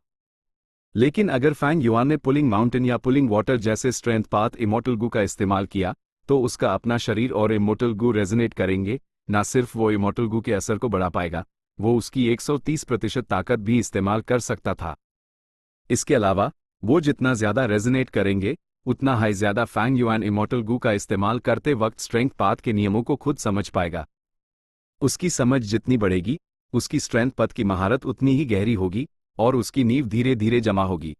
लेकिन अगर फैंग युआन ने पुलिंग माउंटेन या पुलिंग वाटर जैसे स्ट्रेंथ पाथ इमॉर्टल गू का इस्तेमाल किया, तो उसका अपना शरीर और इमॉर्टल गू रेजोनेट करेंगे। ना सिर्फ वो इमॉर्टल गू के असर को बढ़ा पाएगा, वो उसकी 130% ताकत भी इस्तेमाल कर सकता था। इसके अलावा वो जितना ज्यादा रेजोनेट करेंगे, उतना हाई ज्यादा फैंग युआन इमॉर्टल गू का इस्तेमाल करते वक्त स्ट्रेंथ पाथ के नियमों को खुद समझ पाएगा। उसकी समझ जितनी बढ़ेगी, उसकी स्ट्रेंथ पथ की महारत उतनी ही गहरी होगी और उसकी नींव धीरे धीरे जमा होगी।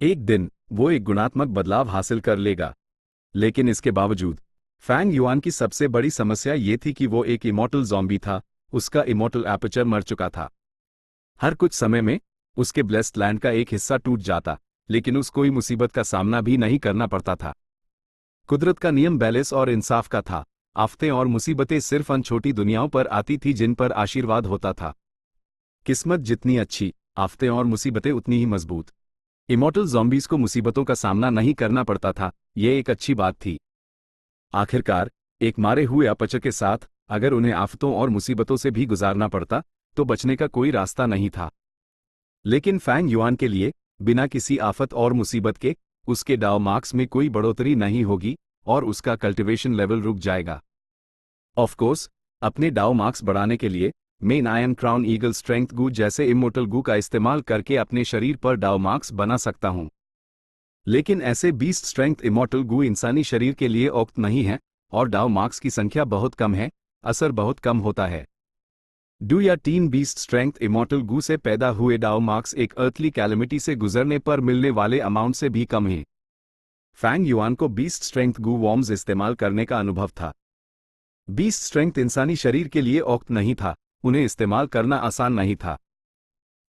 एक दिन वो एक गुणात्मक बदलाव हासिल कर लेगा। लेकिन इसके बावजूद फैंग युआन की सबसे बड़ी समस्या ये थी कि वो एक इमॉर्टल ज़ॉम्बी था, उसका इमॉर्टल एपर्चर मर चुका था। हर कुछ समय में उसके ब्लेस्ड लैंड का एक हिस्सा टूट जाता, लेकिन उस कोई मुसीबत का सामना भी नहीं करना पड़ता था। कुदरत का नियम बैलेंस और इंसाफ का था। आफतें और मुसीबतें सिर्फ उन छोटी दुनियाओं पर आती थी जिन पर आशीर्वाद होता था। किस्मत जितनी अच्छी, आफतें और मुसीबतें उतनी ही मजबूत। इमॉर्टल ज़ॉम्बीज़ को मुसीबतों का सामना नहीं करना पड़ता था, ये एक अच्छी बात थी। आखिरकार एक मारे हुए अपचर के साथ अगर उन्हें आफतों और मुसीबतों से भी गुजारना पड़ता तो बचने का कोई रास्ता नहीं था। लेकिन फैंग युआन के लिए बिना किसी आफत और मुसीबत के उसके डाउ मार्क्स में कोई बढ़ोतरी नहीं होगी और उसका कल्टीवेशन लेवल रुक जाएगा। ऑफ कोर्स, अपने डाउ मार्क्स बढ़ाने के लिए मैं आयरन क्राउन ईगल स्ट्रेंथ गू जैसे इमोर्टल गू का इस्तेमाल करके अपने शरीर पर डाउ मार्क्स बना सकता हूं। लेकिन ऐसे बीस्ट स्ट्रेंथ इमॉर्टल गू इंसानी शरीर के लिए उक्त नहीं है और डाउ मार्क्स की संख्या बहुत कम है, असर बहुत कम होता है। डू या tin beast strength immortal Gu से पैदा हुए डाउ मार्क्स एक अर्थली कैलेमिटी से गुजरने पर मिलने वाले अमाउंट से भी कम हैं। फैंग युआन को बीस्ट स्ट्रेंथ गू वॉर्म्स इस्तेमाल करने का अनुभव था। बीस्ट स्ट्रेंथ इंसानी शरीर के लिए उक्त नहीं था, उन्हें इस्तेमाल करना आसान नहीं था।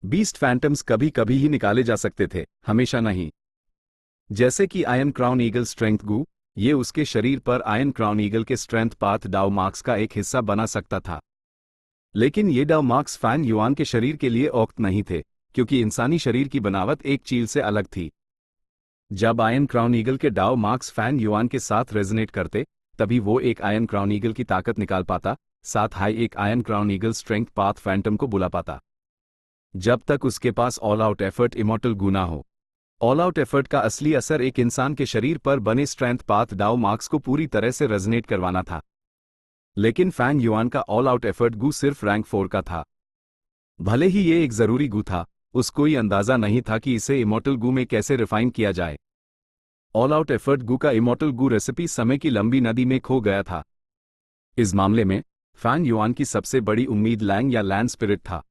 बीस्ट फैंटम्स कभी कभी ही निकाले जा सकते थे, हमेशा नहीं। जैसे कि आयरन क्राउन ईगल स्ट्रेंथ गू, ये उसके शरीर पर आयरन क्राउन ईगल के स्ट्रेंथ पाथ डाउ मार्क्स का एक हिस्सा बना सकता था। लेकिन ये डाउ मार्क्स फैंग युआन के शरीर के लिए उक्त नहीं थे, क्योंकि इंसानी शरीर की बनावट एक चील से अलग थी। जब आयरन क्राउन ईगल के डाउ मार्क्स फैंग युआन के साथ रेजोनेट करते, तभी वो एक आयरन क्राउन ईगल की ताकत निकाल पाता, साथ ही एक iron crown eagle strength path Phantom को बुला पाता। जब तक उसके पास ऑल आउट एफर्ट इमॉर्टल गू ना हो। ऑल आउट एफर्ट का असली असर एक इंसान के शरीर पर बने स्ट्रेंथ पाथ डाउ मार्क्स को पूरी तरह से रेजोनेट करवाना था। लेकिन फैंग युआन का ऑल आउट एफर्ट गू सिर्फ रैंक 4 का था। भले ही ये एक जरूरी गू था, उसको ये अंदाजा नहीं था कि इसे इमॉर्टल गू में कैसे रिफाइन किया जाए। ऑल आउट एफर्ट गू का इमॉर्टल गू रेसिपी समय की लंबी नदी में खो गया था। इस मामले में फैंग युआन की सबसे बड़ी उम्मीद लैंग या लैंड स्पिरिट था।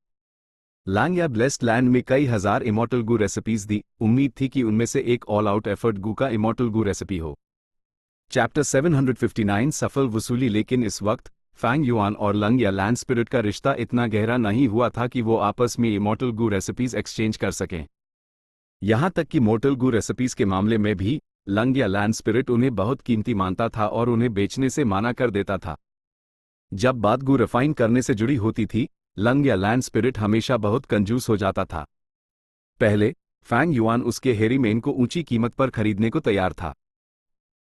लैंग या ब्लेस्ड लैंड में कई हजार इमॉर्टल गू रेसिपीज दी, उम्मीद थी कि उनमें से एक ऑल आउट एफर्ट गू का इमॉर्टल गू रेसिपी हो। चैप्टर 759 सफल वसूली। लेकिन इस वक्त फैंग युआन और लंग या लैंड स्पिरिट का रिश्ता इतना गहरा नहीं हुआ था कि वो आपस में इमॉर्टल गू रेसिपीज एक्सचेंज कर सकें। यहां तक कि मोर्टल गू रेसिपीज के मामले में भी लंग या लैंड स्पिरिट उन्हें बहुत कीमती मानता था और उन्हें बेचने से माना कर देता था। जब बात गू रिफाइन करने से जुड़ी होती थी, लंग या लैंड स्पिरिट हमेशा बहुत कंजूस हो जाता था। पहले फैंग युआन उसके हेरी मैन को ऊंची कीमत पर खरीदने को तैयार था,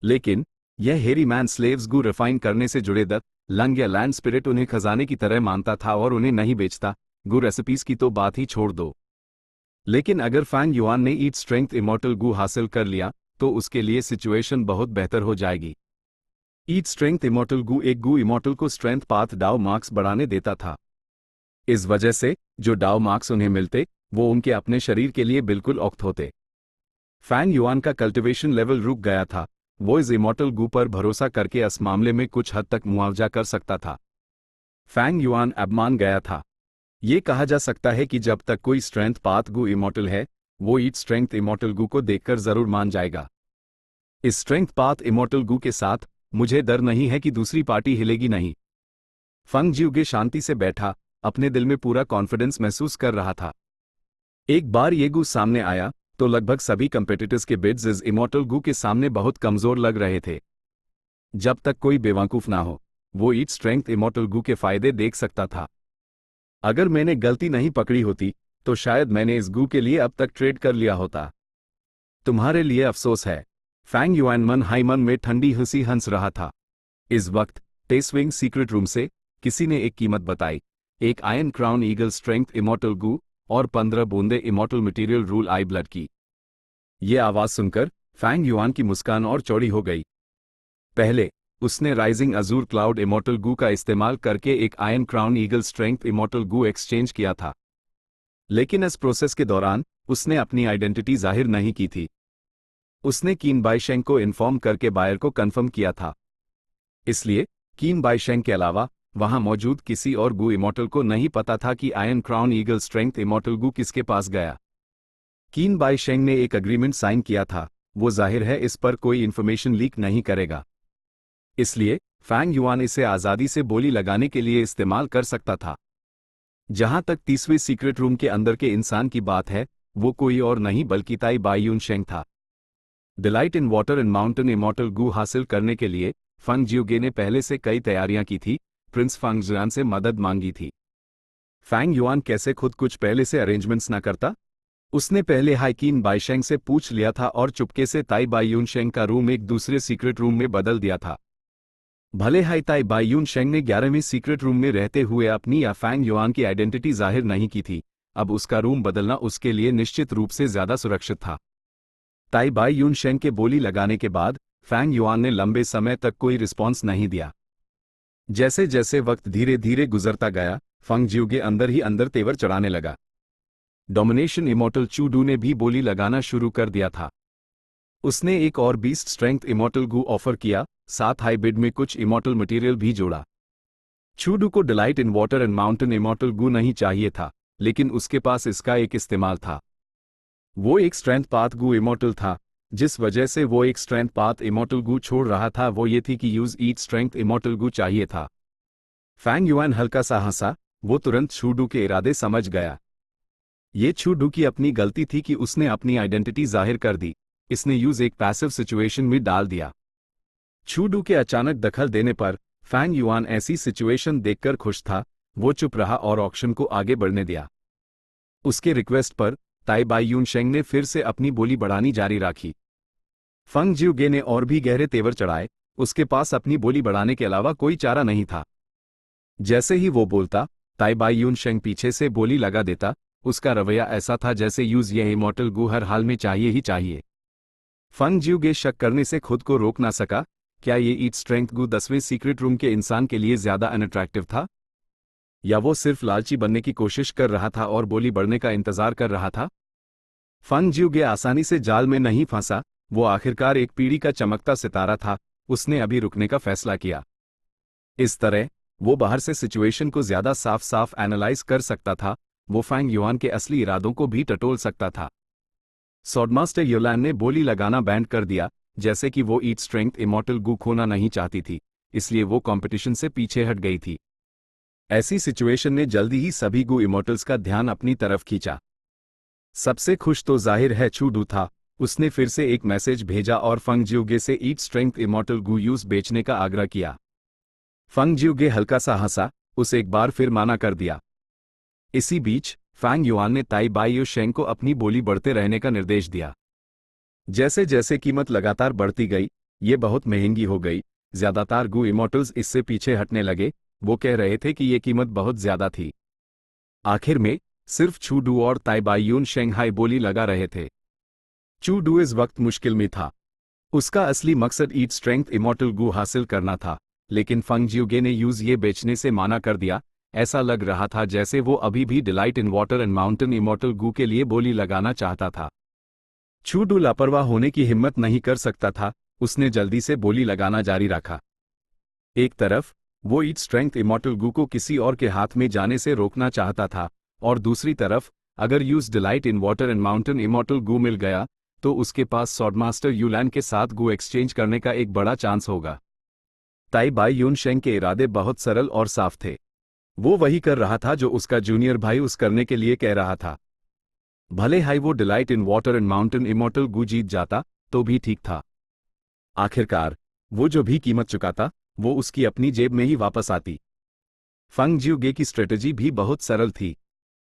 लेकिन यह हेरी मैन स्लेव्स गू रिफाइन करने से जुड़े दत्त लंग या लैंड स्पिरिट उन्हें खजाने की तरह मानता था और उन्हें नहीं बेचता। गू रेसिपीज की तो बात ही छोड़ दो। लेकिन अगर फैंग युआन ने ईट स्ट्रेंथ इमॉर्टल गू हासिल कर लिया तो उसके लिए सिचुएशन बहुत बेहतर हो जाएगी। ईट स्ट्रेंथ इमॉर्टल गू एक गू इमॉर्टल को स्ट्रेंथ पाथ डाउ मार्क्स बढ़ाने देता था। इस वजह से जो डाउ मार्क्स उन्हें मिलते वो उनके अपने शरीर के लिए बिल्कुल उक्त होते। फैंग युआन का कल्टीवेशन लेवल रुक गया था, वो इस इमॉर्टल गू पर भरोसा करके इस मामले में कुछ हद तक मुआवजा कर सकता था। फैंग युआन अब मान गया था। ये कहा जा सकता है कि जब तक कोई स्ट्रेंथ पाथ गू इमॉर्टल है, वो ईट स्ट्रेंथ इमॉर्टल गू को देखकर जरूर मान जाएगा। इस स्ट्रेंथ पाथ इमॉर्टल गू के साथ मुझे डर नहीं है कि दूसरी पार्टी हिलेगी नहीं। फंग जिउगे शांति से बैठा, अपने दिल में पूरा कॉन्फिडेंस महसूस कर रहा था। एक बार ये गू सामने आया तो लगभग सभी कंपेटिटर्स के बिड्स इस इमॉर्टल गू के सामने बहुत कमजोर लग रहे थे। जब तक कोई बेवकूफ ना हो, वो ईट स्ट्रेंथ इमॉर्टल गू के फायदे देख सकता था। अगर मैंने गलती नहीं पकड़ी होती तो शायद मैंने इस गू के लिए अब तक ट्रेड कर लिया होता। तुम्हारे लिए अफसोस है। फैंग युआन मन हाई मन में ठंडी हंसी हंस रहा था। इस वक्त टेस्विंग सीक्रेट रूम से किसी ने एक कीमत बताई, एक iron crown eagle strength immortal Gu और 15 बूंदे immortal material rule eye blood की। ये आवाज सुनकर फैंग युआन की मुस्कान और चौड़ी हो गई। पहले उसने rising azure cloud immortal Gu का इस्तेमाल करके एक iron crown eagle strength immortal Gu exchange किया था, लेकिन इस प्रोसेस के दौरान उसने अपनी आइडेंटिटी जाहिर नहीं की थी। उसने कीन बाइशेंग को इन्फॉर्म करके बायर को कंफर्म किया था। इसलिए कीन बाइशेंग के अलावा वहां मौजूद किसी और गू इमॉर्टल को नहीं पता था कि iron crown eagle strength immortal Gu किसके पास गया। कीन बाइशेंग ने एक एग्रीमेंट साइन किया था, वो जाहिर है इस पर कोई इन्फॉर्मेशन लीक नहीं करेगा। इसलिए फैंग युआन इसे आज़ादी से बोली लगाने के लिए इस्तेमाल कर सकता था। जहां तक 30वें सीक्रेट रूम के अंदर के इंसान की बात है, वो कोई और नहीं बल्कि ताई बाई यून शेंग था। Delight in water and mountain immortal Gu हासिल करने के लिए फंग जियोगे ने पहले से कई तैयारियां की थी, प्रिंस फंग जुआन से मदद मांगी थी। फैंग युआन कैसे खुद कुछ पहले से अरेंजमेंट्स ना करता? उसने पहले हाइकिन बाईशेंग से पूछ लिया था और चुपके से ताई बाई यून शेंग का रूम एक दूसरे सीक्रेट रूम में बदल दिया था। भले हाई ताई बाई यून शेंग ने 11वें सीक्रेट रूम में रहते हुए अपनी या फैंग युआन की आइडेंटिटी जाहिर नहीं की थी, अब उसका रूम बदलना उसके लिए निश्चित रूप से ज्यादा सुरक्षित था। ताई बाई यून शेंग के बोली लगाने के बाद फैंग युआन ने लंबे समय तक कोई रिस्पॉन्स नहीं दिया। जैसे जैसे वक्त धीरे धीरे गुजरता गया, फंग जियोगे अंदर ही अंदर तेवर चढ़ाने लगा। डोमिनेशन इमॉर्टल चूडू ने भी बोली लगाना शुरू कर दिया था। उसने एक और बीस्ट स्ट्रेंथ इमॉर्टल गू ऑफर किया, साथ हाई बिड में कुछ इमॉर्टल मटेरियल भी जोड़ा। चूडू को delight in water and mountain immortal Gu नहीं चाहिए था, लेकिन उसके पास इसका एक इस्तेमाल था। वो एक स्ट्रेंथ पाथ गू इमॉर्टल था। जिस वजह से वो एक स्ट्रेंथ पाथ इमॉर्टल गू छोड़ रहा था वो ये थी कि यूज ईच स्ट्रेंथ इमॉर्टल गू चाहिए था। फैंग युआन हल्का सा हंसा, वो तुरंत चूडू के इरादे समझ गया। ये चूडू की अपनी गलती थी कि उसने अपनी आइडेंटिटी जाहिर कर दी, इसने यूज एक पैसिव सिचुएशन में डाल दिया। चूडू के अचानक दखल देने पर फैंग युआन ऐसी सिचुएशन देखकर खुश था, वो चुप रहा और ऑक्शन को आगे बढ़ने दिया। उसके रिक्वेस्ट पर ताई बाई यून शेंग ने फिर से अपनी बोली बढ़ानी जारी रखी। फंग जियोगे ने और भी गहरे तेवर चढ़ाए, उसके पास अपनी बोली बढ़ाने के अलावा कोई चारा नहीं था। जैसे ही वो बोलता, ताई बाई यून शेंग पीछे से बोली लगा देता। उसका रवैया ऐसा था जैसे यूज यह इमॉर्टल गू हर हाल में चाहिए ही चाहिए। फंग जियोगे शक करने से खुद को रोक ना सका, क्या ये ईट स्ट्रेंथ गू 10वें सीक्रेट रूम के इंसान के लिए ज्यादा अनअट्रैक्टिव था, या वो सिर्फ लालची बनने की कोशिश कर रहा था और बोली बढ़ने का इंतजार कर रहा था? फंग जियोगे आसानी से जाल में नहीं फंसा, वो आखिरकार एक पीढ़ी का चमकता सितारा था, उसने अभी रुकने का फैसला किया। इस तरह वो बाहर से सिचुएशन को ज्यादा साफ साफ एनालाइज कर सकता था, वो फैंग युआन के असली इरादों को भी टटोल सकता था। स्वॉर्डमास्टर योलान ने बोली लगाना बैंड कर दिया, जैसे कि वो ईट स्ट्रेंथ इमॉर्टल गू खोना नहीं चाहती थी, इसलिए वो कंपटीशन से पीछे हट गई थी। ऐसी सिचुएशन ने जल्दी ही सभी गू इमॉर्टल्स का ध्यान अपनी तरफ खींचा। सबसे खुश तो जाहिर है चूडू था, उसने फिर से एक मैसेज भेजा और फंग जियोगे से ईट स्ट्रेंथ इमॉर्टल गू यूज बेचने का आग्रह किया। फंग जियोगे हल्का सा हंसा, उसे एक बार फिर माना कर दिया। इसी बीच फैंग युआन ने ताई बाई यू शेंग को अपनी बोली बढ़ते रहने का निर्देश दिया। जैसे जैसे कीमत लगातार बढ़ती गई, ये बहुत महंगी हो गई, ज्यादातर गू इमॉर्टल्स इससे पीछे हटने लगे, वो कह रहे थे कि ये कीमत बहुत ज्यादा थी। आखिर में सिर्फ चूडू और ताई बाई यून शेंग हाई बोली लगा रहे थे। चूडू इस वक्त मुश्किल में था। उसका असली मकसद ईट स्ट्रेंथ इमॉर्टल गू हासिल करना था, लेकिन फंग जियोगे ने यूज ये बेचने से माना कर दिया। ऐसा लग रहा था जैसे वो अभी भी delight in water and mountain immortal Gu के लिए बोली लगाना चाहता था। चूडू लापरवाह होने की हिम्मत नहीं कर सकता था, उसने जल्दी से बोली लगाना जारी रखा। एक तरफ वो ईट स्ट्रेंथ इमॉर्टल गू को किसी और के हाथ में जाने से रोकना चाहता था, और दूसरी तरफ अगर यूज delight in water and mountain immortal Gu मिल गया तो उसके पास स्वॉर्डमास्टर युलान के साथ गू एक्सचेंज करने का एक बड़ा चांस होगा। ताई बाई यून शेंग के इरादे बहुत सरल और साफ थे। वो वही कर रहा था जो उसका जूनियर भाई उस करने के लिए कह रहा था। भले हाई वो delight in water and mountain immortal Gu जीत जाता तो भी ठीक था। आखिरकार वो जो भी कीमत चुकाता वो उसकी अपनी जेब में ही वापस आती। फंग जियोगे की स्ट्रेटजी भी बहुत सरल थी।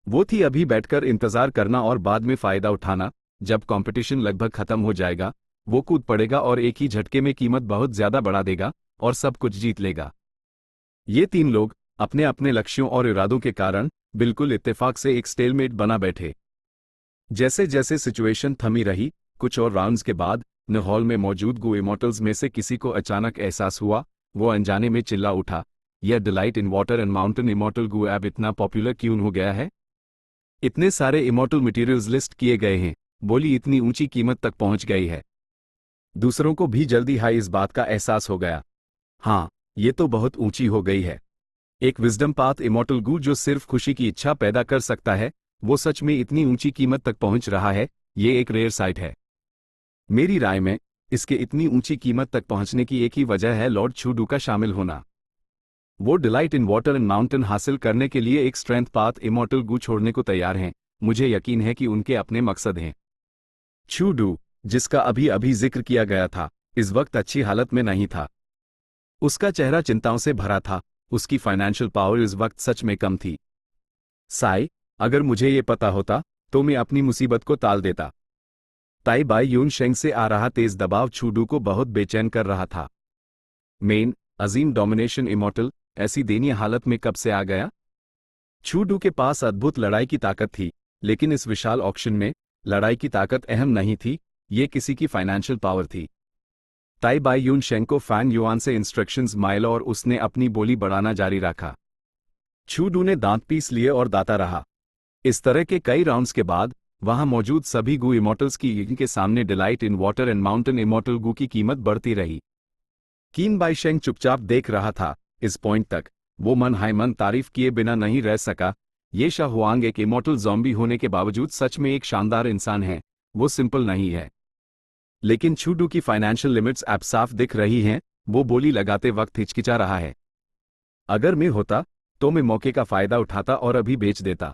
वो थी अभी बैठकर इंतजार करना और बाद में फायदा उठाना। जब कंपटीशन लगभग खत्म हो जाएगा, वो कूद पड़ेगा और एक ही झटके में कीमत बहुत ज्यादा बढ़ा देगा और सब कुछ जीत लेगा। ये तीन लोग अपने अपने लक्ष्यों और इरादों के कारण बिल्कुल इत्तेफाक से एक स्टेलमेट बना बैठे। जैसे जैसे सिचुएशन थमी रही, कुछ और राउंड्स के बाद न हॉल में मौजूद गो इमॉर्टल्स में से किसी को अचानक एहसास हुआ। वो अनजाने में चिल्ला उठा, यह delight in water and mountain immortal Gu अब इतना पॉपुलर क्यों हो गया है? इतने सारे इमॉर्टल मटेरियल्स लिस्ट किए गए हैं, बोली इतनी ऊंची कीमत तक पहुंच गई है। दूसरों को भी जल्दी हाई इस बात का एहसास हो गया। हाँ, ये तो बहुत ऊंची हो गई है। एक विजडम पाथ इमॉर्टल गू जो सिर्फ खुशी की इच्छा पैदा कर सकता है, वो सच में इतनी ऊंची कीमत तक पहुंच रहा है, ये एक रेयर साइट है। मेरी राय में इसके इतनी ऊंची कीमत तक पहुंचने की एक ही वजह है लॉर्ड छूडू का शामिल होना। वो delight in water and mountain हासिल करने के लिए एक स्ट्रेंथ पाथ इमॉर्टल गू छोड़ने को तैयार हैं। मुझे यकीन है कि उनके अपने मकसद हैं। छूडू, जिसका अभी अभी जिक्र किया गया था, इस वक्त अच्छी हालत में नहीं था। उसका चेहरा चिंताओं से भरा था। उसकी फाइनेंशियल पावर इस वक्त सच में कम थी। साई, अगर मुझे ये पता होता तो मैं अपनी मुसीबत को टाल देता। ताई बाई यून शेंग से आ रहा तेज दबाव छूडू को बहुत बेचैन कर रहा था। मेन अजीम डोमिनेशन इमॉर्टल ऐसी दयनीय हालत में कब से आ गया? छूडू के पास अद्भुत लड़ाई की ताकत थी, लेकिन इस विशाल ऑक्शन में लड़ाई की ताकत अहम नहीं थी, ये किसी की फाइनेंशियल पावर थी। ताई बाई यून शेंग को फैंग युआन से इंस्ट्रक्शंस माइल और उसने अपनी बोली बढ़ाना जारी रखा। छूडू ने दांत पीस लिए और दाता रहा। इस तरह के कई राउंड्स के बाद वहां मौजूद सभी गू इमॉर्टल्स की के सामने delight in water and mountain immortal Gu की कीमत बढ़ती रही। कीन बाई शेंग चुपचाप देख रहा था। इस पॉइंट तक वो मन हाय मन तारीफ किए बिना नहीं रह सका। ये शाह हुआंग एक इमॉर्टल ज़ॉम्बी होने के बावजूद सच में एक शानदार इंसान है। वो सिंपल नहीं है। लेकिन छूडू की फाइनेंशियल लिमिट्स अब साफ दिख रही हैं। वो बोली लगाते वक्त हिचकिचा रहा है। अगर मैं होता तो मैं मौके का फायदा उठाता और अभी बेच देता।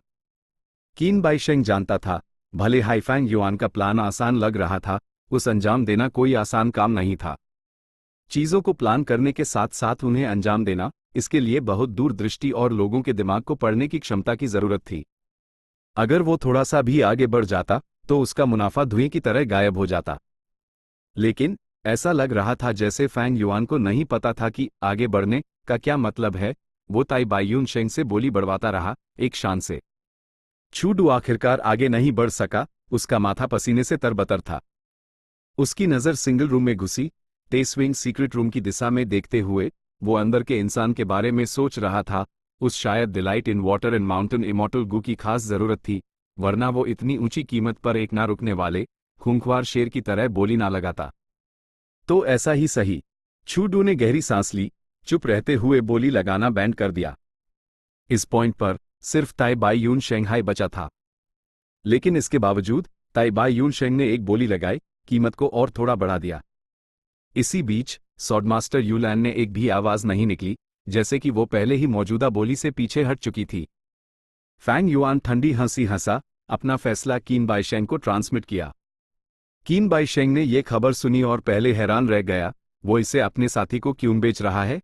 कीन बाई शेंग जानता था, भले हाईफैंग युआन का प्लान आसान लग रहा था, उस अंजाम देना कोई आसान काम नहीं था। चीजों को प्लान करने के साथ साथ उन्हें अंजाम देना, इसके लिए बहुत दूरदृष्टि और लोगों के दिमाग को पढ़ने की क्षमता की जरूरत थी। अगर वो थोड़ा सा भी आगे बढ़ जाता तो उसका मुनाफा धुएं की तरह गायब हो जाता। लेकिन ऐसा लग रहा था जैसे फैंग युआन को नहीं पता था कि आगे बढ़ने का क्या मतलब है। वो ताई बाई यून शेंग से बोली बढ़वाता रहा, एक शान से। छूडू आखिरकार आगे नहीं बढ़ सका। उसका माथा पसीने से तरबतर था। उसकी नज़र सिंगल रूम में घुसी। तेस्विंग सीक्रेट रूम की दिशा में देखते हुए वो अंदर के इंसान के बारे में सोच रहा था। उस शायद delight in water and mountain immortal Gu की खास जरूरत थी, वरना वो इतनी ऊंची कीमत पर एक ना रुकने वाले खूंखार शेर की तरह बोली ना लगाता। तो ऐसा ही सही। छूडू ने गहरी सांस ली। चुप रहते हुए बोली लगाना बैंड कर दिया। इस पॉइंट पर सिर्फ ताई बाई यून शेंघाई बचा था। लेकिन इसके बावजूद ताई बाई यून शेंग ने एक बोली लगाई, कीमत को और थोड़ा बढ़ा दिया। इसी बीच सॉडमास्टर यूलैन ने एक भी आवाज नहीं निकली, जैसे कि वो पहले ही मौजूदा बोली से पीछे हट चुकी थी। फैंग युआन ठंडी हंसी हंसा, अपना फैसला कीन बाई शेंग को ट्रांसमिट किया। कीन बाई शेंग ने यह खबर सुनी और पहले हैरान रह गया, वो इसे अपने साथी को क्यों बेच रहा है।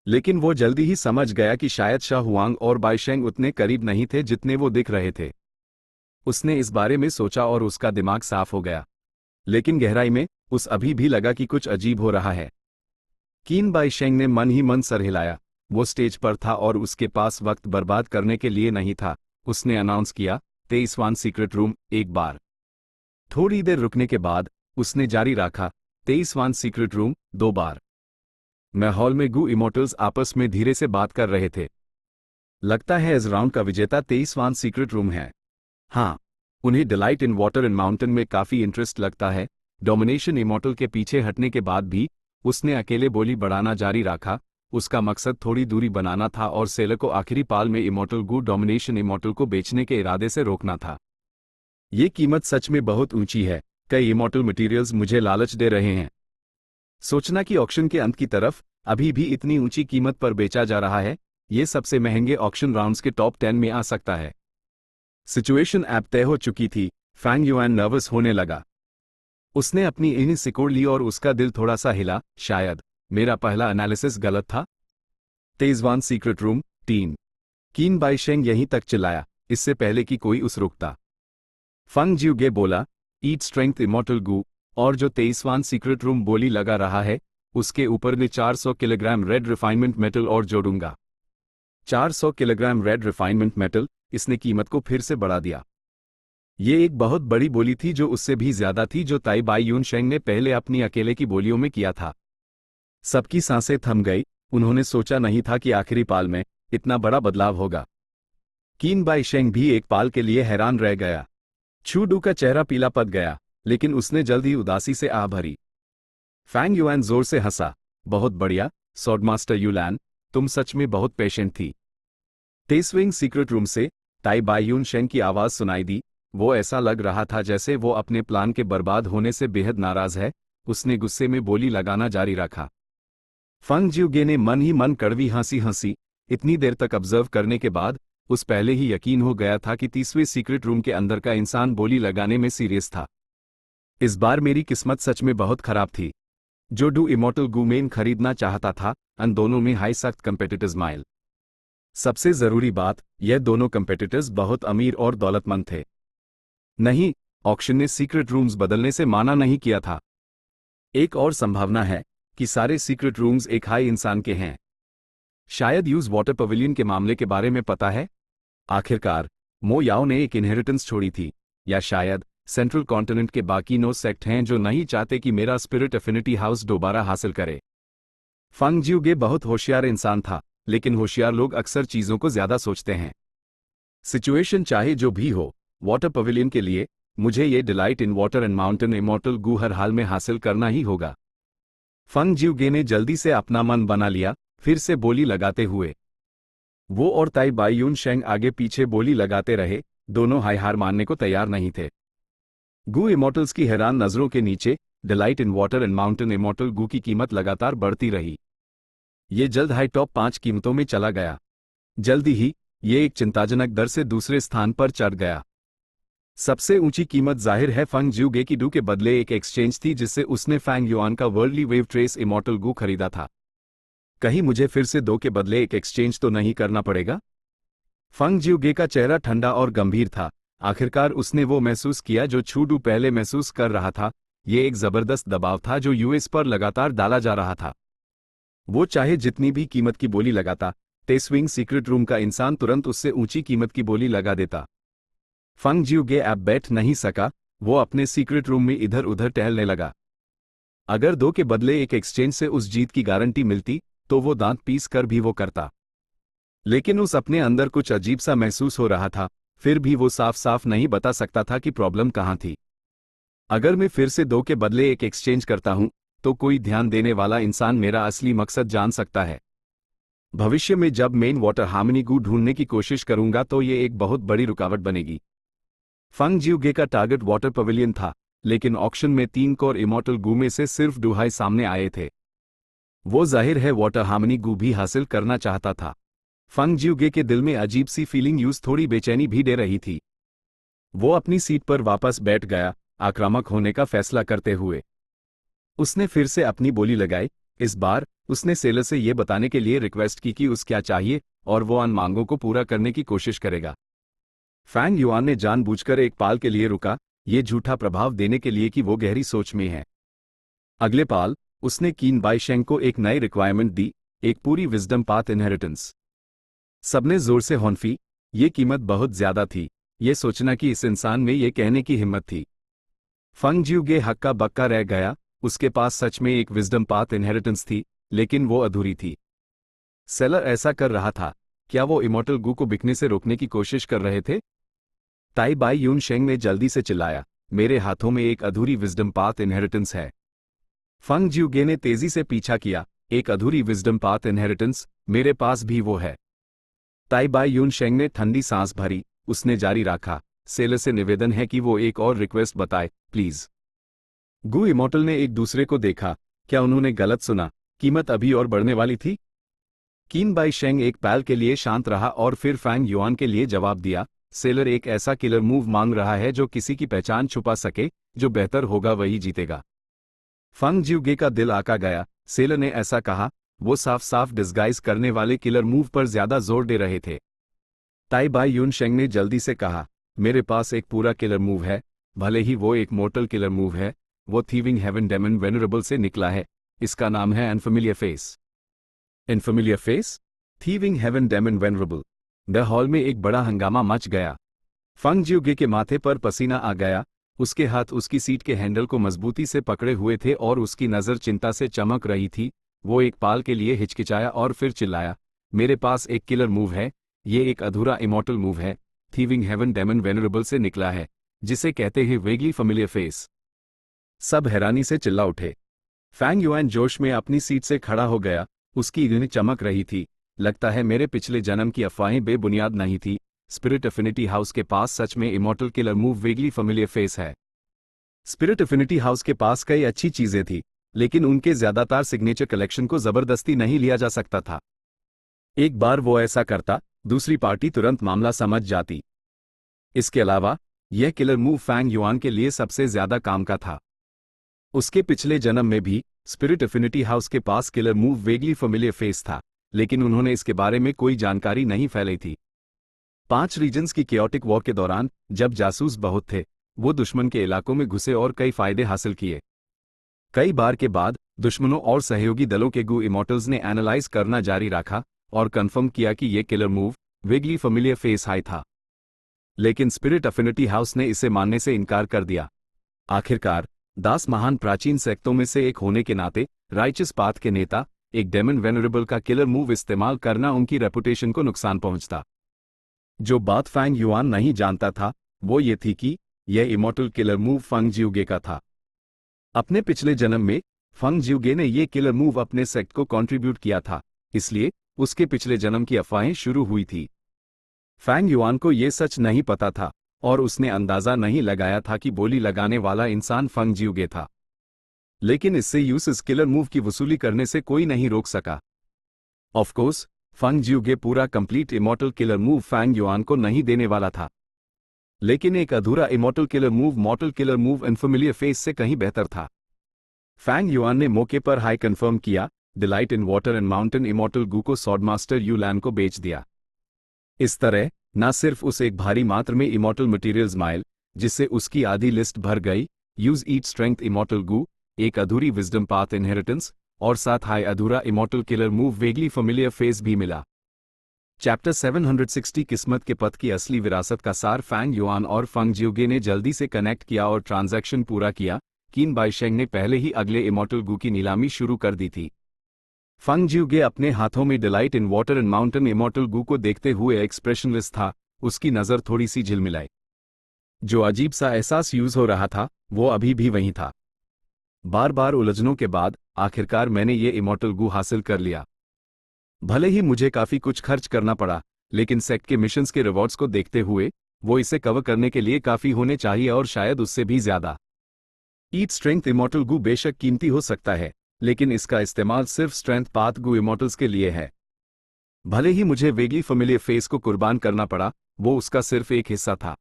लेकिन वो जल्दी ही समझ गया कि शायद शाह हुआंग और बाई शेंग उतने करीब नहीं थे जितने वो दिख रहे थे। उसने इस बारे में सोचा और उसका दिमाग साफ हो गया। लेकिन गहराई में उस अभी भी लगा कि कुछ अजीब हो रहा है। कीन बाई शेंग ने मन ही मन सर हिलाया। वो स्टेज पर था और उसके पास वक्त बर्बाद करने के लिए नहीं था। उसने अनाउंस किया, 23वां सीक्रेट रूम, एक बार। थोड़ी देर रुकने के बाद उसने जारी रखा, 23वां सीक्रेट रूम, 2 बार। मैं हॉल में गू इमॉर्टल्स आपस में धीरे से बात कर रहे थे। लगता है इस राउंड का विजेता 23वां सीक्रेट रूम है। हाँ, उन्हें delight in water and mountain में काफी इंटरेस्ट लगता है। डोमिनेशन इमॉर्टल के पीछे हटने के बाद भी उसने अकेले बोली बढ़ाना जारी रखा। उसका मकसद थोड़ी दूरी बनाना था और सेलर को आखिरी पाल में इमॉर्टल गू डोमिनेशन इमॉर्टल को बेचने के इरादे से रोकना था। ये कीमत सच में बहुत ऊंची है। कई इमॉर्टल मटेरियल्स मुझे लालच दे रहे हैं। सोचना कि ऑक्शन के अंत की तरफ अभी भी इतनी ऊंची कीमत पर बेचा जा रहा है, ये सबसे महंगे ऑक्शन राउंड्स के टॉप 10 में आ सकता है। सिचुएशन ऐप तय हो चुकी थी। फैंग युआन नर्वस होने लगा। उसने अपनी इन्हीं सिकोड़ ली और उसका दिल थोड़ा सा हिला। शायद मेरा पहला एनालिसिस गलत था। 23वां सीक्रेट रूम, 3। कीन बाई शेंग यहीं तक चिल्लाया, इससे पहले कि कोई उस रुकता। फंग जिउगे बोला, ईट स्ट्रेंथ इमॉर्टल गू, और जो 23वां सीक्रेट रूम बोली लगा रहा है उसके ऊपर मैं 400 किलोग्राम रेड रिफाइनमेंट मेटल और जोड़ूंगा। 400 किलोग्राम रेड रिफाइनमेंट मेटल। इसने कीमत को फिर से बढ़ा दिया। ये एक बहुत बड़ी बोली थी, जो उससे भी ज्यादा थी जो ताई बाई यून शेंग ने पहले अपनी अकेले की बोलियों में किया था। सबकी सांसें थम गई। उन्होंने सोचा नहीं था कि आखिरी पाल में इतना बड़ा बदलाव होगा। कीन बाई शेंग भी एक पाल के लिए हैरान रह गया। छूडू का चेहरा पीला पड़ गया, लेकिन उसने जल्द ही उदासी से आह भरी। फैंग युआन जोर से हंसा, बहुत बढ़िया सॉडमास्टर यूलैन, तुम सच में बहुत पेशेंट थी। तेस्विंग सीक्रेट रूम से ताई बाई यून शेंग की आवाज सुनाई दी। वो ऐसा लग रहा था जैसे वो अपने प्लान के बर्बाद होने से बेहद नाराज है। उसने गुस्से में बोली लगाना जारी रखा। फंग जिउगे ने मन ही मन कड़वी हंसी हंसी। इतनी देर तक ऑब्जर्व करने के बाद उस पहले ही यकीन हो गया था कि 30वें सीक्रेट रूम के अंदर का इंसान बोली लगाने में सीरियस था। इस बार मेरी किस्मत सच में बहुत खराब थी। जो डू इमॉर्टल गुमेन खरीदना चाहता था, उन दोनों में हाई सख्त कंपेटिटर्स माइल। सबसे जरूरी बात, यह दोनों कंपेटिटर्स बहुत अमीर और दौलतमंद थे। नहीं, ऑक्शन ने सीक्रेट रूम्स बदलने से माना नहीं किया था। एक और संभावना है कि सारे सीक्रेट रूम्स एक हाई इंसान के हैं। शायद यूज वाटर पवेलियन के मामले के बारे में पता है। आखिरकार मो याओ ने एक इनहेरिटेंस छोड़ी थी, या शायद सेंट्रल कॉन्टिनेंट के बाकी 9 सेक्ट हैं जो नहीं चाहते कि मेरा स्पिरिट एफिनिटी हाउस दोबारा हासिल करे। फंग जिउगे बहुत होशियार इंसान था, लेकिन होशियार लोग अक्सर चीजों को ज्यादा सोचते हैं। सिचुएशन चाहे जो भी हो, वाटर पवेलियन के लिए मुझे ये delight in water and mountain immortal Gu हर हाल में हासिल करना ही होगा। फंग जिउगे ने जल्दी से अपना मन बना लिया, फिर से बोली लगाते हुए। वो और ताई बाई यून शेंग आगे पीछे बोली लगाते रहे, दोनों हार मानने को तैयार नहीं थे। गू इमॉर्टल्स की हैरान नजरों के नीचे delight in water and mountain immortal Gu की कीमत लगातार बढ़ती रही। ये जल्द हाई टॉप 5 कीमतों में चला गया। जल्दी ही ये एक चिंताजनक दर से दूसरे स्थान पर चढ़ गया। सबसे ऊंची कीमत जाहिर है फंग जिउगे की डू के बदले एक एक्सचेंज थी जिससे उसने फैंग युआन का वर्ल्डली वेव ट्रेस इमॉर्टल गू खरीदा था। कहीं मुझे फिर से 2 के बदले एक एक्सचेंज तो नहीं करना पड़ेगा? फंग जिउगे का चेहरा ठंडा और गंभीर था। आखिरकार उसने वो महसूस किया जो छूडू पहले महसूस कर रहा था। ये एक जबरदस्त दबाव था जो यूएस पर लगातार डाला जा रहा था। वो चाहे जितनी भी कीमत की बोली लगाता, तेस्विंग सीक्रेट रूम का इंसान तुरंत उससे ऊंची कीमत की बोली लगा देता। फंग जिउगे अब बैठ नहीं सका, वो अपने सीक्रेट रूम में इधर उधर टहलने लगा। अगर 2 के बदले एक एक्सचेंज से उस जीत की गारंटी मिलती तो वो दांत पीस कर भी वो करता। लेकिन उस अपने अंदर कुछ अजीब सा महसूस हो रहा था, फिर भी वो साफ साफ नहीं बता सकता था कि प्रॉब्लम कहां थी। अगर मैं फिर से 2 के बदले एक एक्सचेंज करता हूं तो कोई ध्यान देने वाला इंसान मेरा असली मकसद जान सकता है। भविष्य में जब मेन वाटर हार्मनी गू ढूंढने की कोशिश करूंगा तो ये एक बहुत बड़ी रुकावट बनेगी। फंग जिउगे का टारगेट वाटर पवेलियन था, लेकिन ऑक्शन में 3 कोर इमॉर्टल गू में से सिर्फ डुहाई सामने आए थे। वो जाहिर है वाटर हार्मनी गू भी हासिल करना चाहता था। फंग जिउगे के दिल में अजीब सी फीलिंग यूज थोड़ी बेचैनी भी दे रही थी। वो अपनी सीट पर वापस बैठ गया, आक्रामक होने का फैसला करते हुए। उसने फिर से अपनी बोली लगाई। इस बार उसने सेलर से ये बताने के लिए रिक्वेस्ट की कि उस क्या चाहिए और वो उन मांगों को पूरा करने की कोशिश करेगा। फैंग युआन ने जानबूझकर एक पाल के लिए रुका, ये झूठा प्रभाव देने के लिए कि वो गहरी सोच में है। अगले पाल उसने कीन बाई शेंग को एक नई रिक्वायरमेंट दी, एक पूरी विजडम पाथ इनहेरिटेंस। सबने जोर से हॉन्फी। ये कीमत बहुत ज्यादा थी, ये सोचना कि इस इंसान में ये कहने की हिम्मत थी। फंग जिउगे हक्का बक्का रह गया। उसके पास सच में एक विजडम पाथ इनहेरिटेंस थी, लेकिन वो अधूरी थी। सेलर ऐसा कर रहा था, क्या वो इमॉर्टल गू को बिकने से रोकने की कोशिश कर रहे थे? ताई बाई यून शेंग ने जल्दी से चिल्लाया, मेरे हाथों में एक अधूरी विजडम पाथ इनहेरिटेंस है। फंग जिउगे ने तेजी से पीछा किया, एक अधूरी विजडम पाथ इनहेरिटेंस, मेरे पास भी वो है। ताई बाई यून शेंग ने ठंडी सांस भरी, उसने जारी रखा, सेलर से निवेदन है कि वो एक और रिक्वेस्ट बताए, प्लीज। गू इमॉर्टल ने एक दूसरे को देखा, क्या उन्होंने गलत सुना? कीमत अभी और बढ़ने वाली थी। कीन बाई शेंग एक पल के लिए शांत रहा और फिर फैंग युआन के लिए जवाब दिया, सेलर एक ऐसा किलर मूव मांग रहा है जो किसी की पहचान छुपा सके, जो बेहतर होगा वही जीतेगा। फंग जिउगे का दिल आका गया। सेलर ने ऐसा कहा, वो साफ साफ डिस्गाइज करने वाले किलर मूव पर ज्यादा जोर दे रहे थे। ताई बाई यून शेंग ने जल्दी से कहा, मेरे पास एक पूरा किलर मूव है, भले ही वो एक मोर्टल किलर मूव है। वो थीविंग हेवन डेमन वेनरेबल से निकला है। इसका नाम है unfamiliar face. Unfamiliar face? Thieving heaven demon venerable. The hall में एक बड़ा हंगामा मच गया। फंग जिउगे के माथे पर पसीना आ गया। उसके हाथ उसकी सीट के हैंडल को मजबूती से पकड़े हुए थे और उसकी नज़र चिंता से चमक रही थी। वो एक पाल के लिए हिचकिचाया और फिर चिल्लाया, मेरे पास एक किलर मूव है, ये एक अधूरा इमॉर्टल मूव है, थीविंग हेवन डेमन वेनरेबल से निकला है, जिसे कहते हैं वेगली फेमिलियर फेस। सब हैरानी से चिल्ला उठे। फैंग युआन जोश में अपनी सीट से खड़ा हो गया, उसकी आंखें चमक रही थी। लगता है मेरे पिछले जन्म की अफवाहें बेबुनियाद नहीं थी। स्पिरिट एफिनिटी हाउस के पास सच में immortal killer move vaguely familiar face है। स्पिरिट एफिनिटी हाउस के पास कई अच्छी चीजें थी, लेकिन उनके ज्यादातर सिग्नेचर कलेक्शन को जबरदस्ती नहीं लिया जा सकता था। एक बार वो ऐसा करता, दूसरी पार्टी तुरंत मामला समझ जाती। इसके अलावा यह किलर मूव फैंग युआन के लिए सबसे ज्यादा काम का था। उसके पिछले जन्म में भी स्पिरिट एफिनिटी हाउस के पास killer move vaguely familiar face था, लेकिन उन्होंने इसके बारे में कोई जानकारी नहीं फैलाई थी। 5 रीजन्स की केओटिक वॉर के दौरान जब जासूस बहुत थे, वो दुश्मन के इलाकों में घुसे और कई फायदे हासिल किए। कई बार के बाद दुश्मनों और सहयोगी दलों के गू इमॉर्टल्स ने एनालाइज करना जारी रखा और कंफर्म किया कि यह killer move vaguely familiar face high था, लेकिन स्पिरिट एफिनिटी हाउस ने इसे मानने से इनकार कर दिया। आखिरकार दास महान प्राचीन सेक्टों में से एक होने के नाते राइचस पाथ के नेता एक डेमन वेनरेबल का किलर मूव इस्तेमाल करना उनकी रेपुटेशन को नुकसान पहुंचता। जो बात फैंग युआन नहीं जानता था वो ये थी कि यह इमॉर्टल किलर मूव फंग जिउगे का था। अपने पिछले जन्म में फंग जिउगे ने यह किलर मूव अपने सेक्ट को कंट्रीब्यूट किया था, इसलिए उसके पिछले जन्म की अफवाहें शुरू हुई थी। फैंग युआन को यह सच नहीं पता था और उसने अंदाजा नहीं लगाया था कि बोली लगाने वाला इंसान फंग जिउगे था। लेकिन इससे यूस किलर मूव की वसूली करने से कोई नहीं रोक सका। ऑफ कोर्स फंग जिउगे पूरा complete immortal killer move Fang Yuan को नहीं देने वाला था, लेकिन एक अधूरा immortal killer move mortal killer move unfamiliar face से कहीं बेहतर था। फैंग युआन ने मौके पर हाई कंफर्म किया, delight in water and mountain immortal Gu को स्वॉर्डमास्टर यू लैन को बेच दिया। इस तरह न सिर्फ उस एक भारी मात्रा में इमॉर्टल मटेरियल्स माइल, जिससे उसकी आधी लिस्ट भर गई, यूज ईट स्ट्रेंथ इमॉर्टल गू, एक अधूरी विजडम पाथ इनहेरिटेंस और साथ हाई अधूरा immortal killer move vaguely familiar face भी मिला। चैप्टर 760 किस्मत के पथ की असली विरासत का सार फैंग युआन और फंग जिउगे ने जल्दी से कनेक्ट किया और ट्रांजैक्शन पूरा किया। किन बाइशेंग ने पहले ही अगले इमॉर्टल गू की नीलामी शुरू कर दी थी। फंग जिउगे अपने हाथों में delight in water and mountain immortal Gu को देखते हुए एक्सप्रेशनलेस था, उसकी नजर थोड़ी सी झिलमिलाई। जो अजीब सा एहसास यूज हो रहा था वो अभी भी वहीं था। बार बार उलझनों के बाद आखिरकार मैंने ये इमॉर्टल गू हासिल कर लिया। भले ही मुझे काफी कुछ खर्च करना पड़ा, लेकिन सेक्ट के मिशंस के रिवॉर्ड्स को देखते हुए वो इसे कवर करने के लिए काफी होने चाहिए और शायद उससे भी ज्यादा। ईट स्ट्रेंथ इमॉर्टल गू बेशक कीमती हो सकता है, लेकिन इसका इस्तेमाल सिर्फ स्ट्रेंथ पाथ गू इमॉर्टल्स के लिए है। भले ही मुझे वेगली फेमिलियर फेस को कुर्बान करना पड़ा, वो उसका सिर्फ एक हिस्सा था।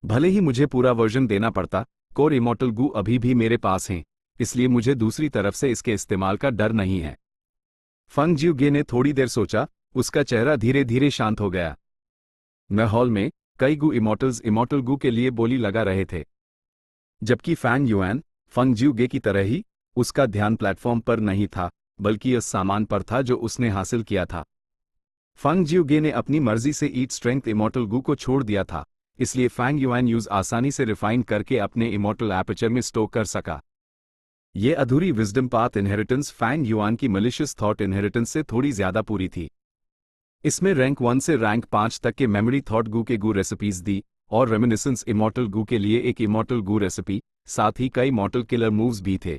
भले ही मुझे पूरा वर्जन देना पड़ता, कोर इमॉर्टल गू अभी भी मेरे पास हैं, इसलिए मुझे दूसरी तरफ से इसके इस्तेमाल का डर नहीं है। फंग जिउगे ने थोड़ी देर सोचा, उसका चेहरा धीरे धीरे शांत हो गया। मैं हॉल में कई गू इमॉर्टल्स इमॉर्टल गू के लिए बोली लगा रहे थे, जबकि फैंग युआन फंग जिउगे की तरह ही उसका ध्यान प्लेटफॉर्म पर नहीं था, बल्कि उस सामान पर था जो उसने हासिल किया था। फंग जिउगे ने अपनी मर्जी से ईट स्ट्रेंथ इमॉर्टल गू को छोड़ दिया था, इसलिए फैंग युआन यूज आसानी से रिफाइन करके अपने इमॉर्टल एपर्चर में स्टोर कर सका। ये अधूरी wisdom path inheritance Fang Yuan की मलिशियस थॉट इनहेरिटेंस से थोड़ी ज्यादा पूरी थी। इसमें रैंक 1 से रैंक 5 तक के मेमोरी थॉट गू के गू रेसिपीज दी और रेमिनिसेंस इमॉर्टल गू के लिए एक इमॉर्टल गू रेसिपी, साथ ही कई मॉर्टल किलर मूव्स भी थे।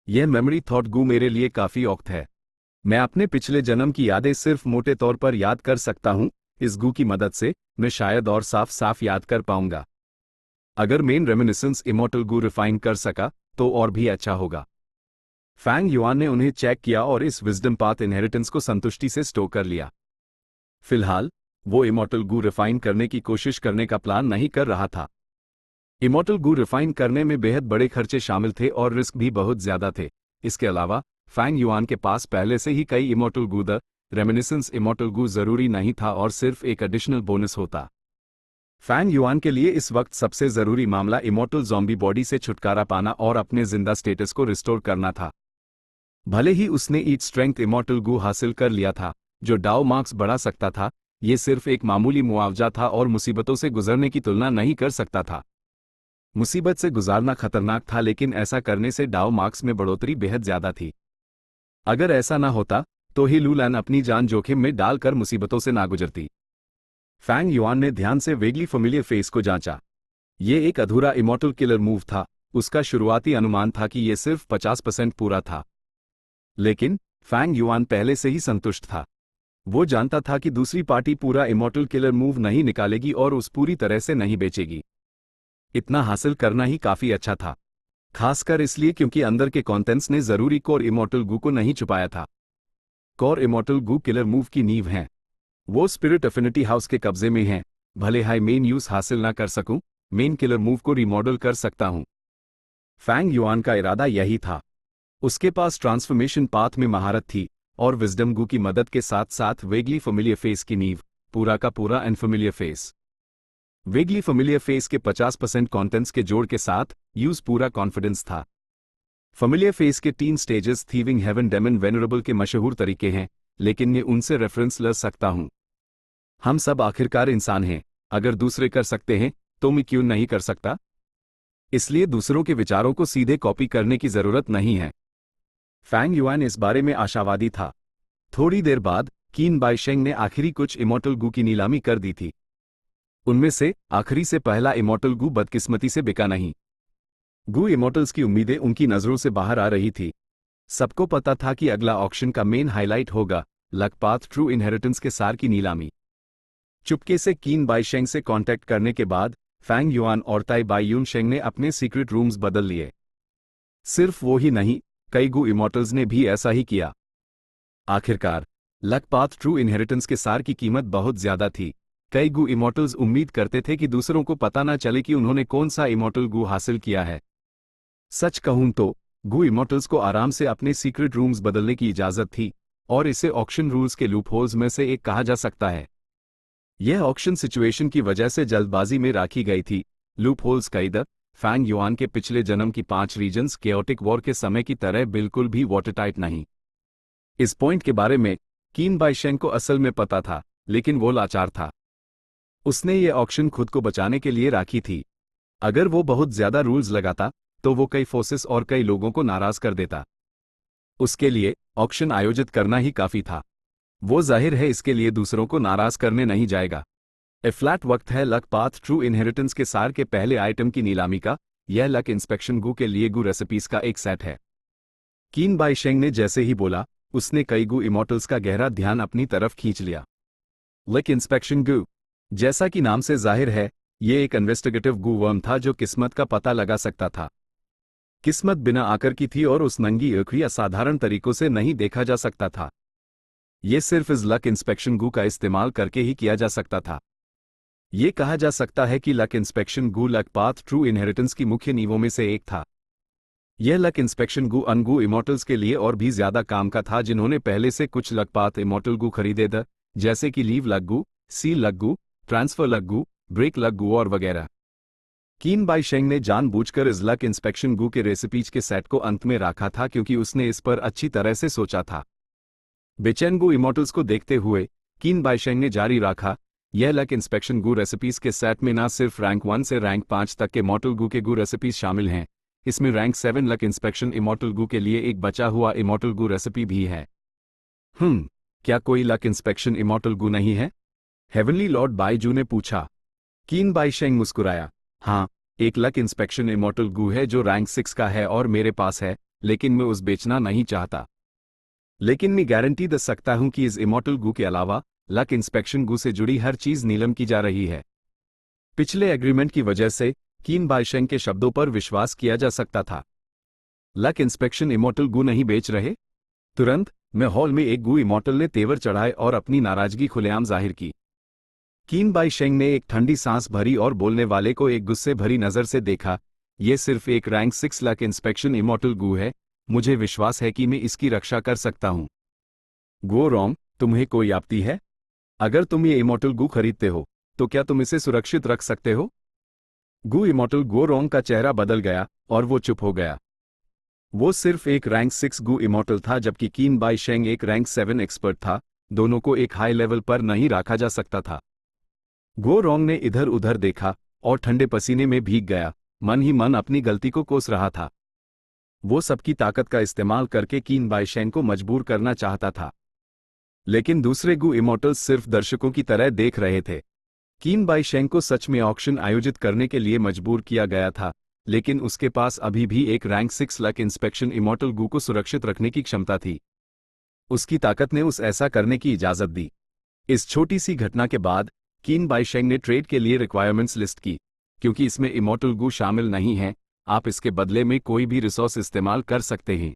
यह मेमोरी थॉट गू मेरे लिए काफी औक्त है। मैं अपने पिछले जन्म की यादें सिर्फ मोटे तौर पर याद कर सकता हूं, इस गू की मदद से मैं शायद और साफ साफ याद कर पाऊंगा। अगर main reminiscence immortal Gu refine कर सका तो और भी अच्छा होगा। फैंग युआन ने उन्हें चेक किया और इस विजडम पाथ इनहेरिटेंस को संतुष्टि से स्टोर कर लिया। फिलहाल वो इमॉर्टल गू रिफाइन करने की कोशिश करने का प्लान नहीं कर रहा था। इमॉर्टल गू रिफाइन करने में बेहद बड़े खर्चे शामिल थे और रिस्क भी बहुत ज्यादा थे। इसके अलावा फैंग युआन के पास पहले से ही कई immortal Gu the reminiscence immortal Gu जरूरी नहीं था और सिर्फ एक एडिशनल बोनस होता। फैंग युआन के लिए इस वक्त सबसे जरूरी मामला इमॉर्टल ज़ॉम्बी बॉडी से छुटकारा पाना और अपने जिंदा स्टेटस को रिस्टोर करना था। भले ही उसने ईट स्ट्रेंथ इमॉर्टल गू हासिल कर लिया था, जो डाउ मार्क्स बढ़ा सकता था, ये सिर्फ एक मामूली मुआवजा था और मुसीबतों से गुजरने की तुलना नहीं कर सकता था। मुसीबत से गुजारना खतरनाक था, लेकिन ऐसा करने से डाउ मार्क्स में बढ़ोतरी बेहद ज्यादा थी। अगर ऐसा ना होता तो ही लू लैन अपनी जान जोखिम में डालकर मुसीबतों से ना गुजरती। फैंग युआन ने ध्यान से वेगली फेमिलियर फेस को जांचा। ये एक अधूरा इमॉर्टल किलर मूव था। उसका शुरुआती अनुमान था कि यह सिर्फ 50% पूरा था, लेकिन फैंग युआन पहले से ही संतुष्ट था। वो जानता था कि दूसरी पार्टी पूरा इमॉर्टल किलर मूव नहीं निकालेगी और उस पूरी तरह से नहीं बेचेगी। इतना हासिल करना ही काफी अच्छा था, खासकर इसलिए क्योंकि अंदर के कंटेंट्स ने जरूरी कोर इमॉर्टल गू को नहीं छुपाया था। कोर इमॉर्टल गू किलर मूव की नींव है। वो स्पिरिट एफिनिटी हाउस के कब्जे में है। भले हाई मेन यूज हासिल ना कर सकूं, मेन किलर मूव को रिमॉडल कर सकता हूं। फैंग युआन का इरादा यही था। उसके पास ट्रांसफॉर्मेशन पाथ में महारत थी और विजडम गू की मदद के साथ साथ वेगली फेमिलियर फेस की नींव, पूरा का पूरा unfamiliar face. Vaguely familiar face के 50% कंटेंट्स के जोड़ के साथ यूज पूरा कॉन्फिडेंस था। फेमिलियर फेस के 3 स्टेजेस थीविंग हेवन डेमन वेनरेबल के मशहूर तरीके हैं, लेकिन मैं उनसे रेफरेंस ले सकता हूं। हम सब आखिरकार इंसान हैं, अगर दूसरे कर सकते हैं तो मैं क्यों नहीं कर सकता? इसलिए दूसरों के विचारों को सीधे कॉपी करने की जरूरत नहीं है। फैंग युआन इस बारे में आशावादी था। थोड़ी देर बाद कीन बाइशेंग ने आखिरी कुछ इमॉर्टल गू की नीलामी कर दी थी। उनमें से आखिरी से पहला इमॉर्टल गू बदकिस्मती से बिका नहीं। गू इमॉर्टल्स की उम्मीदें उनकी नजरों से बाहर आ रही थी। सबको पता था कि अगला ऑक्शन का मेन हाईलाइट होगा लक पाथ ट्रू इनहेरिटेंस के सार की नीलामी। चुपके से कीन बाइशेंग से कांटेक्ट करने के बाद फैंग युआन और ताई बाइयून शेंग ने अपने सीक्रेट रूम्स बदल लिए। सिर्फ वो ही नहीं, कई गू इमॉर्टल्स ने भी ऐसा ही किया। आखिरकार लक पाथ ट्रू इनहेरिटेंस के सार की कीमत बहुत ज्यादा थी। कई गू इमॉर्टल्स उम्मीद करते थे कि दूसरों को पता ना चले कि उन्होंने कौन सा इमॉर्टल गू हासिल किया है। सच कहूं तो गू इमॉर्टल्स को आराम से अपने सीक्रेट रूम्स बदलने की इजाजत थी और इसे ऑक्शन रूल्स के लूपहोल्स में से एक कहा जा सकता है। यह ऑक्शन सिचुएशन की वजह से जल्दबाजी में राखी गई थी। लूपहोल्स का इधर फैंग युआन के पिछले जन्म की 5 रीजन्स केओटिक वॉर के समय की तरह बिल्कुल भी वाटरटाइट नहीं। इस पॉइंट के बारे में कीन बाइशेंग को असल में पता था, लेकिन वो लाचार था। उसने ये ऑक्शन खुद को बचाने के लिए राखी थी। अगर वो बहुत ज्यादा रूल्स लगाता तो वो कई फोर्सेस और कई लोगों को नाराज कर देता। उसके लिए ऑक्शन आयोजित करना ही काफी था। वो जाहिर है इसके लिए दूसरों को नाराज करने नहीं जाएगा। फ्लैट वक्त है लक पाथ ट्रू इनहेरिटेंस के सार के पहले आइटम की नीलामी का। यह लक इंस्पेक्शन गू के लिए गू रेसिपीज का एक सेट है। कीन बाइशेंग ने जैसे ही बोला, उसने कई गू इमॉर्टल्स का गहरा ध्यान अपनी तरफ खींच लिया। लक इंस्पेक्शन गू, जैसा कि नाम से जाहिर है, ये एक इन्वेस्टिगेटिव गू वर्म था जो किस्मत का पता लगा सकता था। किस्मत बिना आकर की थी और उस नंगी आंख या साधारण तरीकों से नहीं देखा जा सकता था। यह सिर्फ इस लक इंस्पेक्शन गू का इस्तेमाल करके ही किया जा सकता था। यह कहा जा सकता है कि लक इंस्पेक्शन गू लक पाथ ट्रू इनहेरिटेंस की मुख्य नींवों में से एक था। यह लक इंस्पेक्शन गू अनगू इमॉर्टल्स के लिए और भी ज्यादा काम का था जिन्होंने पहले से कुछ लक पाथ इमॉर्टल गू खरीदे थे, जैसे कि लीव लक गू, सील लक गू, ट्रांसफर लक गू, ब्रेक लक गू और वगैरह। कीन बाइशेंग ने जानबूझकर इस लक इंस्पेक्शन गू के रेसिपीज के सेट को अंत में रखा था क्योंकि उसने इस पर अच्छी तरह से सोचा था। बेचैन गू इमॉर्टल्स को देखते हुए कीन बाइशेंग ने जारी रखा, यह लक इंस्पेक्शन गू रेसिपीज के सेट में न सिर्फ रैंक 1 से रैंक 5 तक के इमॉर्टल गू के गू रेसिपीज शामिल हैं, इसमें rank 7 luck inspection immortal Gu के लिए एक बचा हुआ इमॉर्टल गू रेसिपी भी है। क्या कोई लक इंस्पेक्शन इमॉर्टल गू नहीं है? हेवनली लॉर्ड बाइजू ने पूछा। कीन बाइशेंग मुस्कुराया, हाँ, एक लक इंस्पेक्शन इमॉर्टल गू है जो रैंक 6 का है और मेरे पास है, लेकिन मैं उस बेचना नहीं चाहता। लेकिन मैं गारंटी दे सकता हूं कि इस इमॉर्टल गू के अलावा लक इंस्पेक्शन गू से जुड़ी हर चीज नीलम की जा रही है। पिछले एग्रीमेंट की वजह से कीन बाइशेंग के शब्दों पर विश्वास किया जा सकता था। लक इंस्पेक्शन इमॉर्टल गू नहीं बेच रहे? तुरंत मैं हॉल में एक गू इमॉर्टल ने तेवर चढ़ाए और अपनी नाराजगी खुलेआम जाहिर की। कीन बाइशेंग ने एक ठंडी सांस भरी और बोलने वाले को एक गुस्से भरी नजर से देखा, यह सिर्फ एक rank 6 luck inspection immortal Gu है, मुझे विश्वास है कि मैं इसकी रक्षा कर सकता हूं। गो रॉन्ग, तुम्हें कोई आपत्ति है? अगर तुम ये इमॉर्टल गू खरीदते हो तो क्या तुम इसे सुरक्षित रख सकते हो? गू इमॉर्टल गो रॉन्ग का चेहरा बदल गया और वो चुप हो गया। वो सिर्फ एक रैंक 6 गू इमॉर्टल था जबकि कीन बाइशेंग एक रैंक 7 एक्सपर्ट था। दोनों को एक हाई लेवल पर नहीं रखा जा सकता था। गो रॉन्ग ने इधर उधर देखा और ठंडे पसीने में भीग गया, मन ही मन अपनी गलती को कोस रहा था। वो सबकी ताकत का इस्तेमाल करके कीन बाइशेंग को मजबूर करना चाहता था, लेकिन दूसरे गू इमॉर्टल्स सिर्फ दर्शकों की तरह देख रहे थे। कीन बाइशेंग को सच में ऑक्शन आयोजित करने के लिए मजबूर किया गया था, लेकिन उसके पास अभी भी एक rank 6 luck inspection immortal Gu को सुरक्षित रखने की क्षमता थी। उसकी ताकत ने उस ऐसा करने की इजाजत दी। इस छोटी सी घटना के बाद कीन बाइशेंग ने ट्रेड के लिए रिक्वायरमेंट्स लिस्ट की। क्योंकि इसमें इमॉर्टल गू शामिल नहीं है, आप इसके बदले में कोई भी रिसोर्स इस्तेमाल कर सकते हैं,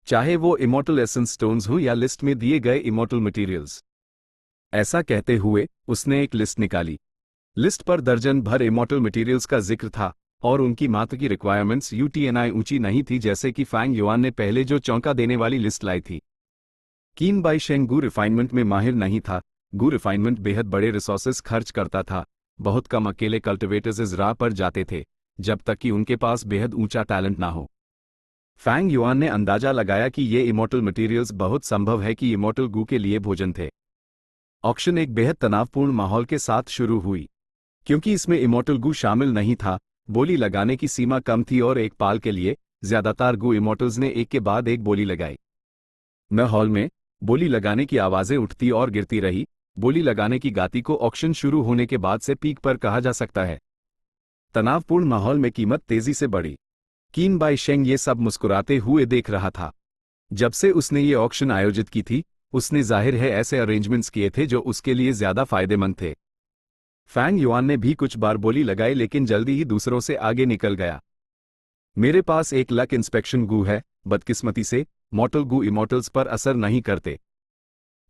चाहे वो इमॉर्टल एसेंस स्टोन्स हो या लिस्ट में दिए गए इमॉर्टल मटेरियल्स। ऐसा कहते हुए उसने एक लिस्ट निकाली। लिस्ट पर दर्जन भर इमॉर्टल मटेरियल्स का जिक्र था और उनकी मात्र की रिक्वायरमेंट्स यूटीएनआई ऊंची नहीं थी, जैसे कि फैंग युआन ने पहले जो चौंका देने वाली लिस्ट लाई थी। कीन बाई शेंग गू रिफाइनमेंट में माहिर नहीं था। गू रिफाइनमेंट बेहद बड़े रिसोर्सेस खर्च करता था। बहुत कम अकेले कल्टिवेटर्स इस राह पर जाते थे जब तक कि उनके पास बेहद ऊंचा टैलेंट ना हो। फैंग युआन ने अंदाजा लगाया कि ये इमॉर्टल मटेरियल्स बहुत संभव है कि इमॉर्टल गू के लिए भोजन थे। ऑक्शन एक बेहद तनावपूर्ण माहौल के साथ शुरू हुई। क्योंकि इसमें इमॉर्टल गू शामिल नहीं था, बोली लगाने की सीमा कम थी और एक पाल के लिए ज्यादातर गू इमॉर्टल्स ने एक के बाद एक बोली लगाई। माहौल में बोली लगाने की आवाजें उठती और गिरती रही। बोली लगाने की गाती को ऑक्शन शुरू होने के बाद से पीक पर कहा जा सकता है। तनावपूर्ण माहौल में कीमत तेजी से बढ़ी। कीन बाई शेंग ये सब मुस्कुराते हुए देख रहा था। जब से उसने ये ऑक्शन आयोजित की थी, उसने जाहिर है ऐसे अरेंजमेंट्स किए थे जो उसके लिए ज्यादा फायदेमंद थे। फैंग युआन ने भी कुछ बार बोली लगाई, लेकिन जल्दी ही दूसरों से आगे निकल गया। मेरे पास एक लक इंस्पेक्शन गू है। बदकिस्मती से मॉर्टल गू इमॉर्टल्स पर असर नहीं करते।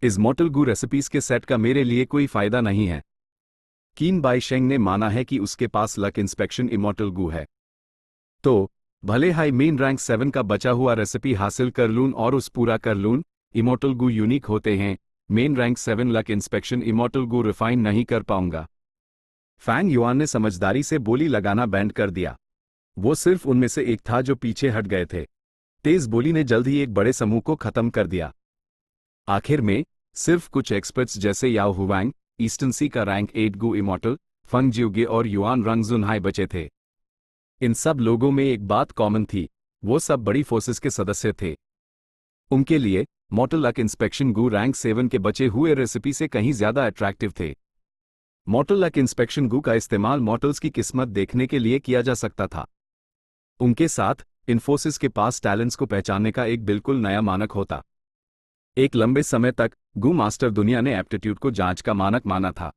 इस मॉर्टल गू रेसिपीज के सेट का मेरे लिए कोई फायदा नहीं है। कीन बाई शेंग ने माना है कि उसके पास लक इंस्पेक्शन इमॉर्टल गू है, तो भले हाई मेन रैंक 7 का बचा हुआ रेसिपी हासिल कर लूं और उस पूरा कर लूं, इमॉर्टल गू यूनिक होते हैं। मेन rank 7 luck inspection immortal Gu refine नहीं कर पाऊंगा। फैंग युआन ने समझदारी से बोली लगाना बैंड कर दिया। वो सिर्फ उनमें से एक था जो पीछे हट गए थे। तेज बोली ने जल्द ही एक बड़े समूह को खत्म कर दिया। आखिर में सिर्फ कुछ एक्सपर्ट्स जैसे याओ हुवांग, ईस्टर्न सी का रैंक 8 गू इमॉर्टल, फंग जियोगे और युआन रंगजुनहाई बचे थे। इन सब लोगों में एक बात कॉमन थी, वो सब बड़ी फोर्सेस के सदस्य थे। उनके लिए मॉर्टल लक इंस्पेक्शन गू रैंक 7 के बचे हुए रेसिपी से कहीं ज्यादा अट्रैक्टिव थे। मॉर्टल लक इंस्पेक्शन गू का इस्तेमाल मॉर्टल्स की किस्मत देखने के लिए किया जा सकता था। उनके साथ इन्फोसिस के पास टैलेंट्स को पहचानने का एक बिल्कुल नया मानक होता। एक लंबे समय तक गू मास्टर दुनिया ने एप्टीट्यूड को जांच का मानक माना था।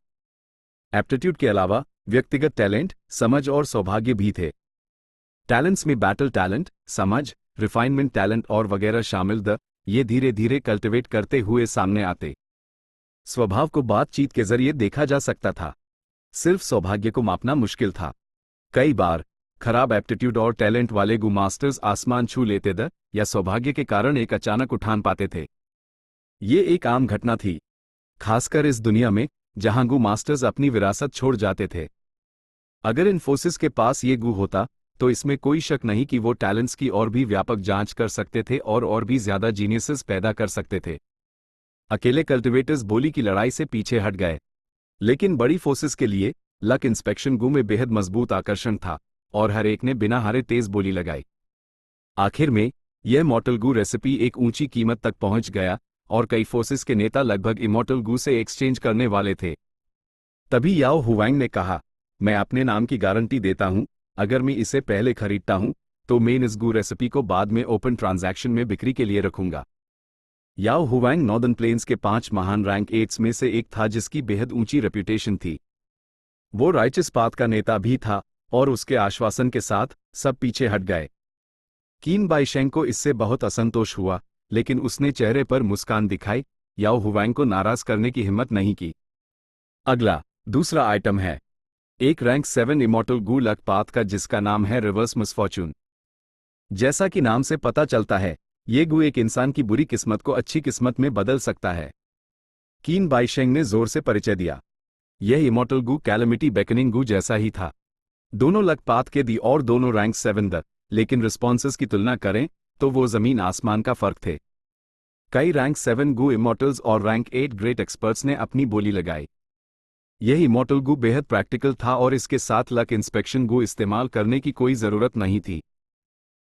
एप्टीट्यूड के अलावा व्यक्तिगत टैलेंट, समझ और सौभाग्य भी थे। टैलेंट्स में बैटल टैलेंट, समझ, रिफाइनमेंट टैलेंट और वगैरह शामिल ये धीरे धीरे कल्टिवेट करते हुए सामने आते। स्वभाव को बातचीत के जरिए देखा जा सकता था, सिर्फ सौभाग्य को मापना मुश्किल था। कई बार खराब एप्टीट्यूड और टैलेंट वाले गू मास्टर्स आसमान छू लेते या सौभाग्य के कारण एक अचानक उठान पाते थे। ये एक आम घटना थी, खासकर इस दुनिया में जहां गू मास्टर्स अपनी विरासत छोड़ जाते थे। अगर इन्फोसिस के पास ये गू होता तो इसमें कोई शक नहीं कि वो टैलेंट्स की और भी व्यापक जांच कर सकते थे और भी ज्यादा जीनियसेस पैदा कर सकते थे। अकेले कल्टिवेटर्स बोली की लड़ाई से पीछे हट गए, लेकिन बड़ी फोर्सेस के लिए लक इंस्पेक्शन गू में बेहद मजबूत आकर्षण था और हर एक ने बिना हारे तेज बोली लगाई। आखिर में यह मॉर्टल गू रेसिपी एक ऊंची कीमत तक पहुंच गया और कई फोर्सेस के नेता लगभग इमॉर्टल गू से एक्सचेंज करने वाले थे। तभी याओ हुवांग ने कहा, मैं अपने नाम की गारंटी देता हूं, अगर मैं इसे पहले खरीदता हूं तो मैं इस गू रेसिपी को बाद में ओपन ट्रांजैक्शन में बिक्री के लिए रखूंगा। याओ हुवांग नॉर्दर्न प्लेन्स के 5 महान रैंक 8 में से एक था जिसकी बेहद ऊंची रेप्यूटेशन थी। वो राइचस पाथ का नेता भी था और उसके आश्वासन के साथ सब पीछे हट गए। कीन बाई शेंग को इससे बहुत असंतोष हुआ, लेकिन उसने चेहरे पर मुस्कान दिखाई। याओ हुवांग को नाराज करने की हिम्मत नहीं की। अगला दूसरा आइटम है एक रैंक 7 इमॉर्टल गू लक पाथ का, जिसका नाम है रिवर्स मिसफॉर्चून। जैसा कि नाम से पता चलता है, ये गू एक इंसान की बुरी किस्मत को अच्छी किस्मत में बदल सकता है। कीन बाई शेंग ने जोर से परिचय दिया। यह इमॉर्टल गू कैलेमिटी बेकनिंग गू जैसा ही था। दोनों लक पाथ के दी और दोनों रैंक 7 लेकिन रिस्पॉन्सेस की तुलना करें तो वो जमीन आसमान का फर्क थे। कई रैंक 7 गू इमॉर्टल्स और रैंक 8 ग्रेट एक्सपर्ट्स ने अपनी बोली लगाई। यह इमॉर्टल गू बेहद प्रैक्टिकल था और इसके साथ लक इंस्पेक्शन गू इस्तेमाल करने की कोई जरूरत नहीं थी।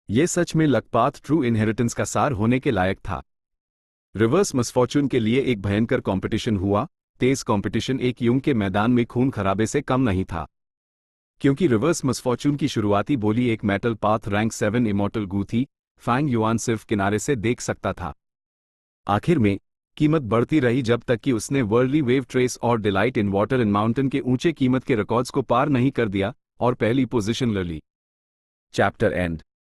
यह सच में लक पाथ ट्रू इनहेरिटेंस का सार होने के लायक था। रिवर्स मिसफॉर्चून के लिए एक भयंकर कंपटीशन हुआ। तेज कंपटीशन एक युद्ध के मैदान में खून खराबे से कम नहीं था। क्योंकि रिवर्स मिसफॉर्चून की शुरुआती बोली एक मेटल पाथ रैंक 7 इमॉर्टल गू थी, फैंग युआन सिर्फ किनारे से देख सकता था। आखिर में कीमत बढ़ती रही जब तक कि उसने वर्ल्डली वेव ट्रेस और delight in water in mountain के ऊंचे कीमत के रिकॉर्ड्स को पार नहीं कर दिया, और पहली पोजीशन ले ली। Chapter and.